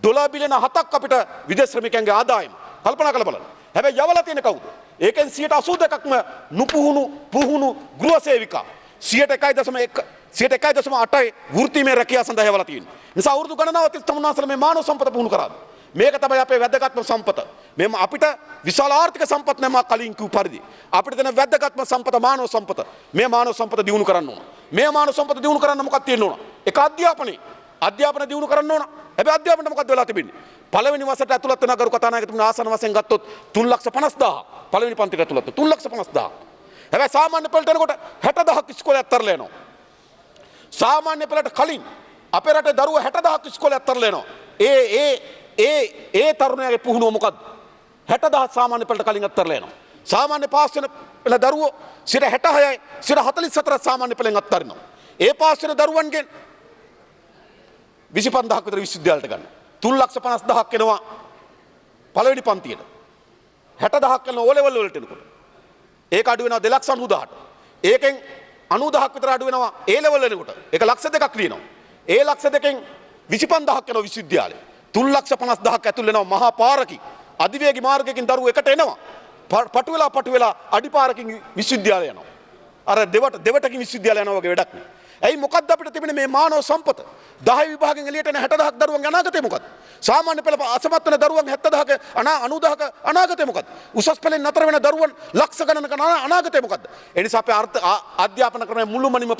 $7 අපිට විදේශ ශ්‍රමිකයන්ගේ ආදායම කල්පනා කරලා බලන්න. හැබැයි යවලා තියෙන කවුද? ඒකෙන් 82%ක්ම නුපුහුණු පුහුණු ගෘහ සේවිකා. 1.8යි වෘත්තීමය රැකියාව සඳහා යවලා තියෙන්නේ. නිසා අවුරුදු ගණනාවක් තිස්සේ තමුන්වන්සලා මේ මානව සම්පත පුහුණු කරාද? මේක තමයි අපේ වැදගත්ම සම්පත. මෙම අපිට විශාල ආර්ථික සම්පත් නැම කලින් කිව් පරිදි අපිට දෙන වැදගත්ම සම්පත මානව සම්පත. මේ මානව සම්පත දියුණු කරන්න ඕන. මේ මානව සම්පත දියුණු කරන්න මොකක්ද තියෙන්න ඕන? එක අධ්‍යාපනයේ අධ්‍යාපන දියුණු කරන්න ඕන. හැබැයි අධ්‍යාපනයට මොකක්ද වෙලා තිබෙන්නේ? පළවෙනි වසරට ඇතුළත් වෙන ගරු කතානායකතුමනි ආසන වශයෙන් ගත්තොත් 3,50,000 පළවෙනි පන්තියට ඇතුළත් 3,50,000. හැබැයි සාමාන්‍ය පෙළට එනකොට 60,000ක් ඉස්කෝලේ අත්තරලා එනවා. සාමාන්‍ය පෙළට කලින් අපේ රටේ දරුවෝ 60,000ක් ඉස්කෝලේ අත්තරලා එනවා. ඒ තරුණයාගේ පුහුණුව මොකද්ද? 60,000 සාමාන්‍ය පෙළට කලින් අත්තරලා එනවා. සාමාන්‍ය පාස් වෙන පෙළ දරුවෝ 66යි 44 සාමාන්‍ය පෙළෙන් අත්තරිනවා. ඒ පාස් වෙන දරුවන්ගෙන් 25,000ක් විතර විශ්වවිද්‍යාලයට ගන්න. 3,50,000ක් එනවා පළවෙනි පන්තියට. 60,000ක් යන ඕ ලෙවල් වලට එනකොට. ඒක අඩු වෙනවා 2,90,000ට. ඒකෙන් 90,000ක් විතර අඩු වෙනවා ඒ ලෙවල් එනකොට. ඒක 2,02,000ක් තියෙනවා. ඒ 2,02,000න් 25,000ක් යනවා විශ්වවිද්‍යාලෙ. 3,50,000ක් ඇතුල් වෙනවා මහා පාරකින්. අධිවේගී මාර්ගයකින් දරුවෝ එකට එනවා. පටු වෙලා අඩිපාරකින් විශ්වවිද්‍යාලය යනවා. අර දෙවටකින් විශ්වවිද්‍යාලය යනවා වගේ වැඩක් නෑ. ඇයි මොකද්ද අපිට තිබෙන මේ මානව සම්පත? 10 විභාගෙන් එළියට එන 60,000ක් දරුවන්ගේ අනාගතය මොකද්ද? සාමාන්‍ය පෙළ අසමත් වෙන දරුවන් 70,000ක 90,000ක අනාගතය මොකද්ද? උසස් පෙළෙන් නතර වෙන දරුවන් ලක්ෂ ගණනක අනාගතය මොකද්ද? ඒ නිසා අපේ අධ්‍යාපන ක්‍රමය මුළුමනින්ම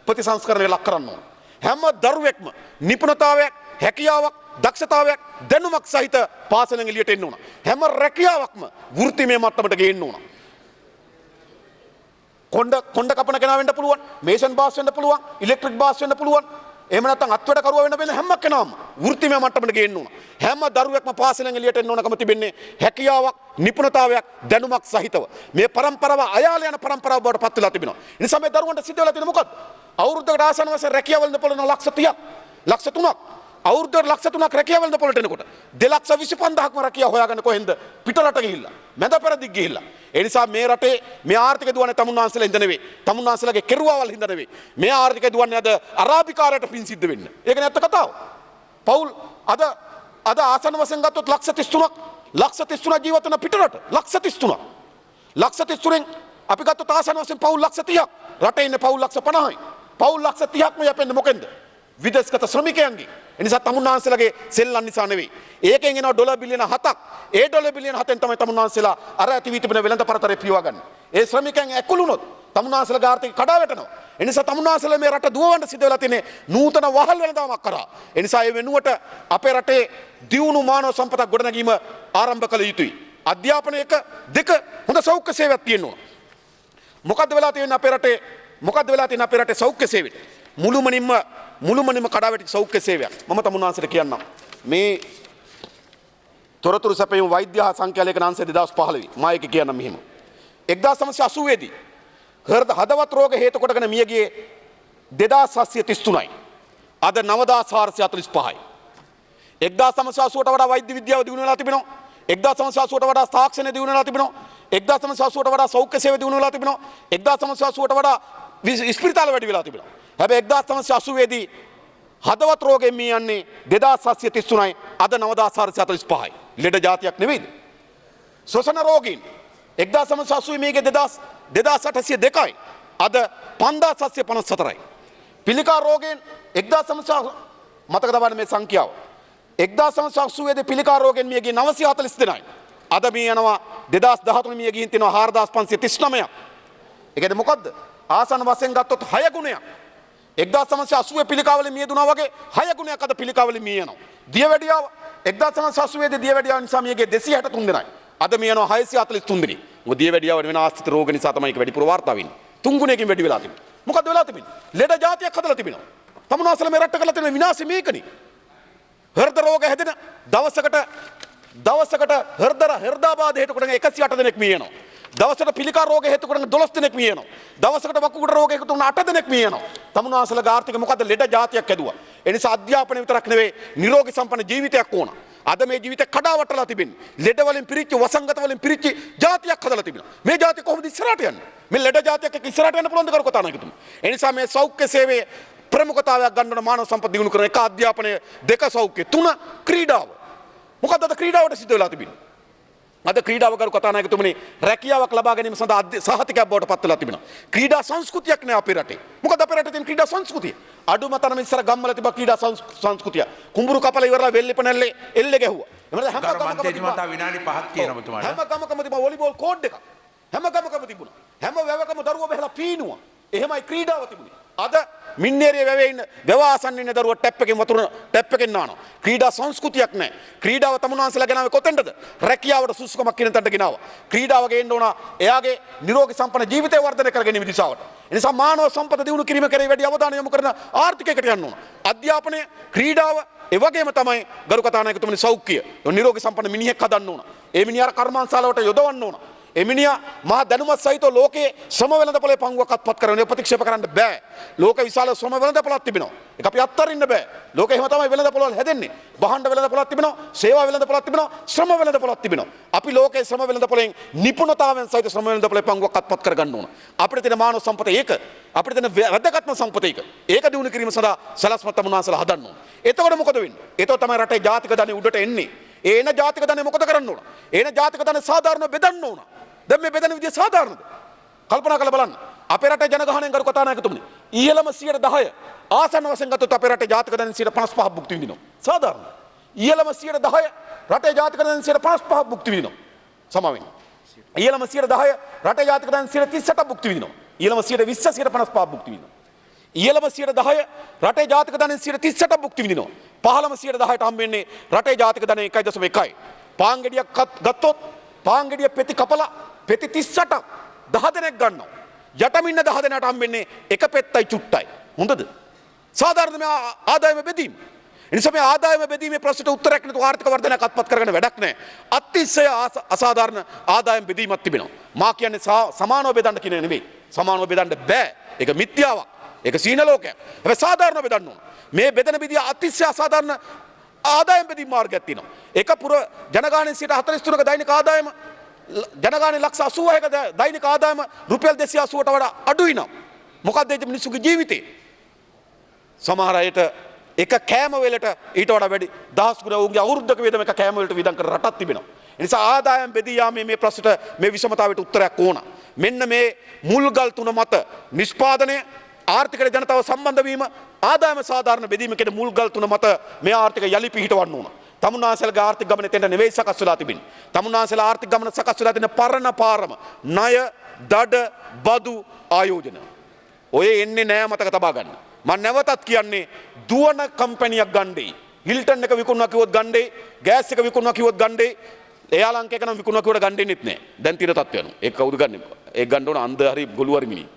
ප්‍රතිසංස්කරණය ලක් කරන්න ඕන. හැම දරුවෙක්ම නිපුණතාවයක්, හැකියාවක්, දක්ෂතාවයක්, දැනුමක් සහිත පාසලෙන් එළියට එන්න ඕන. හැම රැකියාවක්ම වෘත්තිමය මට්ටමට ගේන්න ඕන. කොණ්ඩ කපන කෙනා වෙන්න පුළුවන්, මේසන් බාස් වෙන්න පුළුවන්, ඉලෙක්ට්‍රික් බාස් වෙන්න පුළුවන්. එහෙම නැත්නම් අත්වැඩ කරුවා වෙන්න බැලන හැම කෙනාම වෘත්තිමය මට්ටමට ගේන්න ඕන. හැම දරුවෙක්ම පාසලෙන් එළියට එන්න ඕනකම තිබෙන්නේ හැකියාවක්, නිපුණතාවයක්, දැනුමක් සහිතව. මේ પરම්පරාව අයාල යන પરම්පරාව බවට පත් වෙලා තිබෙනවා. ඒ නිසා මේ දරුවන්ට සිද්ධ වෙලා තියෙන මොකද්ද? අවුරුද්දකට ආසන්න වශයෙන් රැකියාව වලින් පොළන ලක්ෂ 30ක්, ලක්ෂ 3ක්. අවුරුද්දකට ලක්ෂ 3ක් රැකියාව වලින් පොළට එනකොට 2,25,000ක්ම රැකියාව හොයාගෙන කොහෙන්ද? පිටරට ගිහිල්ලා. මැද පෙරදිග ගිහිල්ලා. ඒ නිසා මේ රටේ මේ ආර්ථික දුවන්නේ තමුන්නාන්සලා හින්දා නෙවෙයි. තමුන්නාන්සලාගේ කෙරුවාවල් හින්දා නෙවෙයි. මේ ආර්ථික දුවන්නේ අද අරාබිකාරයට පින් සිද්ධ වෙන්න. ඒක නැත්ත කතාව. පෞල් අද ආසන්න වශයෙන් ගත්තොත් ලක්ෂ 33ක් ජීවත් වෙන පිටරට. ලක්ෂ 33ක්. ලක්ෂ 33න් අපි ගත්තොත් ආසන්න වශයෙන් පෞල් ලක්ෂ 30ක්. රටේ ඉන්නේ පෞල් ලක්ෂ 50යි. පෞල් ලක්ෂ 30ක්ම යපෙන්නේ මොකෙන්ද? විදේශගත ශ්‍රමිකයන්ගේ. එනිසා තමුන්නාන්සලාගේ සෙල්ලම් නිසා නෙවෙයි. ඒකෙන් එනවා ඩොලර් බිලියන 7ක්. ඒ ඩොලර් බිලියන 7ෙන් තමයි තමුන්නාන්සලා අර ඇති වී තිබෙන වෙළඳ පරතරය පියවගන්නේ. ඒ ශ්‍රමිකයන් ඇකුළුනොත් තමුන්නාන්සලාගේ ආර්ථික කඩා වැටෙනවා. එනිසා තමුන්නාන්සලා මේ රට දුවවන්න සිද්ධ වෙලා තියෙන්නේ නූතන වහල් වෙළඳාමක් කරා. එනිසා ඒ වෙනුවට අපේ රටේ දියුණු මානව සම්පතක් ගොඩනැගීම ආරම්භ කළ යුතුයි. අධ්‍යාපනය 1 2 හොඳ සෞඛ්‍ය සේවයක් තියෙන්න ඕන. මොකද්ද වෙලා තියෙන්නේ අපේ රටේ? මොකද්ද වෙලා තියෙන්නේ අපේ රටේ සෞඛ්‍ය සේවෙට? මුළුමනින්ම කඩාවැටි සෞඛ්‍ය සේවයක්. මම තමුන්නාන්සට කියන්නම්. මේ තොරතුරු සැපයීම වෛද්‍ය හා සංඛ්‍යාලේඛන අංශය 2015 මම ඒක කියන්නම් මෙහෙම. 1980 දී හදවත් රෝග හේතු කොටගෙන මිය ගියේ 2733යි. අද 9445යි. 1980ට වඩා වෛද්‍ය විද්‍යාව දියුණු වෙලා තිබෙනවා. 1980ට වඩා තාක්ෂණය දියුණු වෙලා තිබෙනවා. 1980ට වඩා සෞඛ්‍ය සේව දියුණු වෙලා තිබෙනවා. 1980ට වඩා ස්පිරිතාල වැඩි වෙලා තිබෙනවා. හැබැයි 1980 දී හදවත් රෝගයෙන් මිය යන්නේ 2733යි. අද 9445යි. ලෙඩ જાතියක් නෙවෙයිද? ශ්වසන රෝගීන් 1980 මේකේ 2802යි. අද 5754යි. පිළිකා රෝගයෙන් 1900 මතක තබන්න මේ සංඛ්‍යාව. 1980 දී පිළිකා රෝගයෙන් මිය ගිය 942යි. අද මිය යනවා 2013 මිය ගිහින් තියෙනවා 4539ක්. ඒ කියන්නේ මොකද්ද? ආසන වශයෙන් ගත්තොත් 6 ගුණයක්. 1980 පිළිකාවලින් මිය දුනා වගේ 6 ගුණයක් අද පිළිකාවලින් මිය යනවා. දියවැඩියාව 1980 දී දියවැඩියාව නිසා මියගේ 263 දෙනයි. අද මිය යනවා 643 දෙනෙක්. මොකද දියවැඩියාව වෙන ආස්තිත රෝග නිසා තමයි ඒක වැඩිපුර වාර්තා වෙන්නේ. 3 ගුණයකින් වැඩි වෙලා තිබෙනවා. මොකද වෙලා තිබෙන්නේ? ලෙඩ જાතියක් හදලා තිබෙනවා. තමුන්නාසල මේ රට කරලා තියෙන විනාශය මේකනේ. හෘද රෝග හැදෙන දවසකට හෘදාබාධ හේතු කොටගෙන 108 දෙනෙක් මිය යනවා. දවසට පිළිකා රෝග හේතු කොටගෙන 12 දෙනෙක් මිය යනවා. දවසකට වකුගඩු රෝග හේතු කොටගෙන 8 දෙනෙක් මිය යනවා. තමුන්නාසලගේ ආර්ථික මොකද්ද ලෙඩ જાතියක් ඇදුවා. ඒ නිසා අධ්‍යාපනය විතරක් නෙවෙයි නිරෝගී සම්පන්න ජීවිතයක් ඕන. අද මේ ජීවිතේ කඩාවටලා තිබෙන්නේ. ලෙඩ වලින් පිරිච්ච වසංගත වලින් පිරිච්ච જાතියක් හදලා තිබෙනවා. මේ જાතිය කොහොමද ඉස්සරහට යන්නේ? මේ ලෙඩ જાතියක් එක්ක ඉස්සරහට යන්න පුළුවන්ද කරු කතා නැගතුමා. ඒ නිසා මේ සෞඛ්‍ය සේවයේ ප්‍රමුඛතාවයක් ගන්න මානව සම්පත් දියුණු කරන එක අධ්‍යාපනය, 2 සෞඛ්‍ය, 3 ක්‍රීඩාව. මොකද්ද අද ක්‍රීඩාවට සිද්ධ වෙලා තිබෙන්නේ? අද ක්‍රීඩාව කරු කතානායකතුමනි රැකියාවක් ලබා ගැනීම සඳහා සහතිකයක් බවට පත් වෙලා තිබෙනවා. ක්‍රීඩා සංස්කෘතියක් නෑ අපේ රටේ. මොකද අපේ රටේ තියෙන ක්‍රීඩා සංස්කෘතිය? අඩුම තරම ඉස්සර ගම්වල තිබ්බ ක්‍රීඩා සංස්කෘතිය. කුඹුරු කපලා ඉවරලා වෙල්ලිපනල්ලේ එල්ලේ ගැහුවා. එහෙනම් විනාඩි 5ක් තියෙනවා ඔබතුමාට. හැම ගමකම තිබ්බ වොලිබෝල් කෝඩ් එක. හැම ගමකම තිබුණා. හැම වැවකම දරුවෝ බහලා පීනුවා. එහෙමයි ක්‍රීඩාව තිබුණේ. අද මින්නේරිය වැවේ ඉන්න වැවාසන්න ඉන්න දරුවා ටැප් එකෙන් වතුර ටැප් එකෙන් නානවා. ක්‍රීඩා සංස්කෘතියක් නැහැ. ක්‍රීඩාව තමුන්වන්සලා ගෙනාවේ කොතෙන්ද? රැකියාවට සුසුකමක් කියන තැනට ගෙනාවා. ක්‍රීඩාව ගේන්න ඕන එයාගේ නිරෝගී සම්පන්න ජීවිතය වර්ධනය කර ගැනීම දිශාවට. ඒ නිසා මානව සම්පත දියුණු කිරීම කරේ වැඩි අවධානය යොමු කරන ආර්ථිකයකට යන්න ඕන. අධ්‍යාපනය, ක්‍රීඩාව, ඒ වගේම තමයි ගරු කතානායකතුමනි සෞඛ්‍ය. නිරෝගී සම්පන්න මිනිහෙක් හදන්න ඕන. ඒ මිනිහා කර්මාන්තශාලාවට යොදවන්න ඕන. එමිනියා මහා දැනුමත් සහිතව ලෝකයේ ශ්‍රම වෙළඳපොලේ පංගුවක් අත්පත් කරගෙන ප්‍රතික්ෂේප කරන්න බෑ. ලෝක විශාල ශ්‍රම වෙළඳපොලක් තිබෙනවා. ඒක අපි අත්හරින්න බෑ. ලෝකෙ එහෙම තමයි වෙළඳපොළවල් හැදෙන්නේ. භාණ්ඩ වෙළඳපොලක් තිබෙනවා, සේවා වෙළඳපොලක් තිබෙනවා, ශ්‍රම වෙළඳපොලක් තිබෙනවා. අපි ලෝකයේ ශ්‍රම වෙළඳපොලෙන් නිපුණතාවයෙන් සහිත ශ්‍රම වෙළඳපොලේ පංගුවක් අත්පත් කරගන්න ඕන. අපිට තියෙන මානව සම්පත ඒක. අපිට තියෙන වැදගත්ම සම්පත ඒක. ඒක දිනු කිරීම සඳහා සලස්ම තමුන්වන්සලා හදන්න ඕන. එතකොට මොකද වෙන්නේ? එතකොට තමයි රටේ ජාතික ධනෙ උඩට එන්නේ. ඒන ජාතික ධනෙ මොකද කරන්න ඕන? ඒන ජාතික ධනෙ සාධාරණව බෙදන්න ඕන. දැන් මේ බෙදෙන විදිය සාධාරණද? කල්පනා කරලා බලන්න. අපේ රටේ ජනගහනයෙන් කරු කතානායකතුමනි. ඉහළම 10% ආසන්න වශයෙන් ගත්තොත් අපේ රටේ ජාතික ධනෙ 55% භුක්ති විඳිනවා. සාධාරණද? ඉහළම 10% රටේ ජාතික ධනෙ 55% භුක්ති විඳිනවා. සමාවෙන්න. ඉහළම 10% රටේ ජාතික ධනෙ 38% භුක්ති විඳිනවා. ඉහළම 20% 55% භුක්ති විඳිනවා. ඉහළම 10% රටේ ජාතික ධනෙ 38% භුක්ති විඳිනවා. පහළම 10%ට හම් වෙන්නේ රටේ ජාතික ධනෙ 1.1යි. පාන් ගෙඩියක් ගත්තොත් පාන් ගෙඩිය පෙති කපලා පෙති 38ක් 10 දෙනෙක් ගන්නවා. යටම ඉන්න 10 දෙනාට හම්බෙන්නේ එක පෙත්තයි චුට්ටයි. හොඳද? සාධාරණ මේ ආදායම බෙදීම. එනිසා මේ ආදායම බෙදීමේ ප්‍රශ්නට උත්තරයක් නැතුව ආර්ථික වර්ධනයක් අත්පත් කරගෙන වැඩක් නැහැ. අතිශය අසාධාරණ ආදායම බෙදීමක් තිබෙනවා. මා කියන්නේ සමානව බෙදන්න කියන නෙවෙයි. සමානව බෙදන්න බෑ. ඒක මිත්‍යාවක්. ඒක සීන ලෝකයක්. හැබැයි සාධාරණව බෙදන්න ඕන. මේ බෙදෙන විදිය අතිශය අසාධාරණ ආදායම් බෙදීම් මාර්ගයක් තියෙනවා. එක පුර ජනගහනයෙන් 43ක දෛනික ආදායම ජනගහනයෙන් ලක්ෂ 86ක දෛනික ආදායම රුපියල් 280ට වඩා අඩුයි නම් මොකක්ද ඒ මිනිස්සුගේ ජීවිතේ? සමහර අයට එක කෑම වේලට ඊට වඩා වැඩි දහස් ගුණ උන්ගේ අවුරුද්දක වේදම එක කෑම වලට වියදම් කරන රටක් තිබෙනවා. ඒ නිසා ආදායම් බෙදී යාමේ මේ ප්‍රශ්නට මේ විෂමතාවයට උත්තරයක් ඕන. මෙන්න මේ මුල්ගල් තුන මත නිෂ්පාදනය ආර්ථිකයට ජනතාව සම්බන්ධ වීම ආදායම සාධාරණ බෙදීම කියන මුල්ගල් තුන මත මේ ආර්ථික යලි පිහිටවන්න ඕන. තමුන්වන්සලගේ ආර්ථික ගමන එතෙන්ට නෙවෙයි සකස් වෙලා තිබෙන්නේ. තමුන්වන්සලා ආර්ථික ගමන සකස් වෙලා තියෙන පරණ පාරම ණය, දඩ, බදු ආයෝජන. ඔය එන්නේ නෑ මතක තබා ගන්න. මම නැවතත් කියන්නේ දුවන කම්පැනියක් ගන්නදී. හිල්ටන් එක විකුණනවා කිව්වොත් ගන්නේ, ගෑස් එක විකුණනවා කිව්වොත් ගන්නේ, එයාලංක එක නම් විකුණනවා කිව්වට ගන්නෙන්නෙත් නෑ. දැන් තියෙන තත්ත්වය අනුව. ඒක කවුද ගන්නෙ? ඒක ගන්න ඕන අන්ධ හරි ගොළු හරි මිනිහ.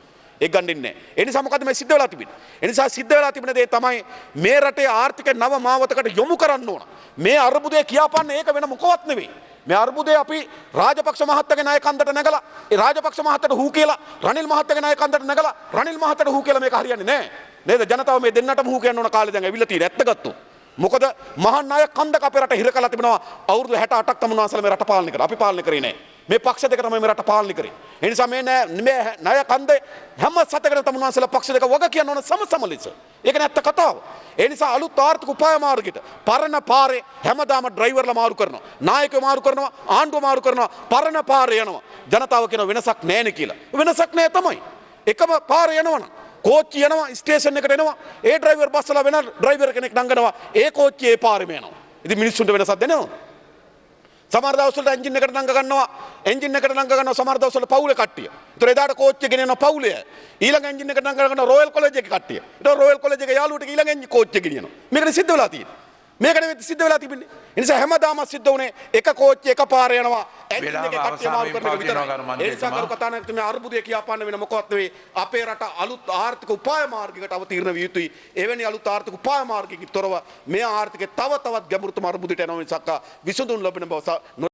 ඒක ගන්නෙන්නේ නැහැ. ඒ නිසා මොකද මේ සිද්ධ වෙලා තිබෙන්නේ? ඒ නිසා සිද්ධ වෙලා තිබෙන දේ තමයි මේ රටේ ආර්ථික නව මාවතකට යොමු කරන්න ඕන. මේ අර්බුදය කියාපන්නේ ඒක වෙන මොකවත් නෙවෙයි. මේ අර්බුදය අපි රාජපක්ෂ මහත්තයාගේ ණය කන්දට නැගලා ඒ රාජපක්ෂ මහත්තයාට හූ කියලා රනිල් මහත්තයාගේ ණය කන්දට නැගලා රනිල් මහත්තයාට හූ කියලා මේක හරියන්නේ නැහැ. නේද? ජනතාව මේ දෙන්නටම හූ කියන්න ඕන කාලේ දැන් ඇවිල්ලා තියෙන ඇත්ත ගත්තොත්. මොකද මහා ණය කන්දක අපේ රට හිර කරලා තිබෙනවා අවුරුදු 68ක් තමුන්වන්සලා මේ රට පාලනය කරා. අපි පාලනය කරේ නැහැ. මේ පක්ෂ දෙක තමයි මේ රට පාලනය කරේ. ඒ නිසා මේ ණය කන්දේ හැම සතකටම තමුන්වන්සලා පක්ෂ දෙක වග කියන්න ඕන සම ලෙස. ඒක නැත්ත කතාව. ඒ නිසා අලුත් ආර්ථික උපාය මාර්ගයට පරණ පාරේ හැමදාම ඩ්‍රයිවර්ලා මාරු කරනවා. නායකයෝ මාරු කරනවා, ආණ්ඩුව මාරු කරනවා, පරණ පාරේ යනවා. ජනතාව කියන වෙනසක් නැහැ නේ කියලා. වෙනසක් නැහැ තමයි. එකම පාරේ යනවනම් කෝච්චි යනවා ස්ටේෂන් එකට එනවා. ඒ ඩ්‍රයිවර් බස්සලා වෙන ඩ්‍රයිවර් කෙනෙක් නංගනවා. ඒ කෝච්චිය ඒ පාරේම යනවා. ඉතින් මිනිස්සුන්ට වෙනසක් දෙනවද? සමහර දවස්වල එන්ජින් එකට නංග ගන්නවා. එන්ජින් එකට නංග ගන්නවා සමහර දවස්වල පවුලේ කට්ටිය. ඒතර එදාට කෝච්චිය ගෙනියනවා පවුලේ. ඊළඟ එන්ජින් එකට නංග ගන්නවා රොයල් කොලෙජ් එකේ කට්ටිය. ඒතර රොයල් කොලෙජ් එකේ යාළුවට ඊළඟ එන්ජින් කෝච්චිය ගෙනියනවා. මේකට සිද්ධ වෙලා තියෙන්නේ. මේක නෙවෙයි සිද්ධ වෙලා තිබෙන්නේ. ඒ නිසා හැමදාම සිද්ධ වුණේ එක කෝච්චිය එක පාරේ යනවා. එන්ජින් එකේ කට්ටිය මාරු කරන එක විතරයි. ඒ නිසා කරු කතානායකතුමා අර්බුදය කියාපාන්න වෙන මොකවත් නෙවෙයි. අපේ රට අලුත් ආර්ථික උපාය මාර්ගයකට අවතීර්ණ විය යුතුයි. එවැනි අලුත් ආර්ථික උපාය මාර්ගයකින් තොරව මේ ආර්ථිකය තව තවත් ගැඹුරුතම අර්බුදයට යනවා මිසක් විසඳුම් ලැබෙන බව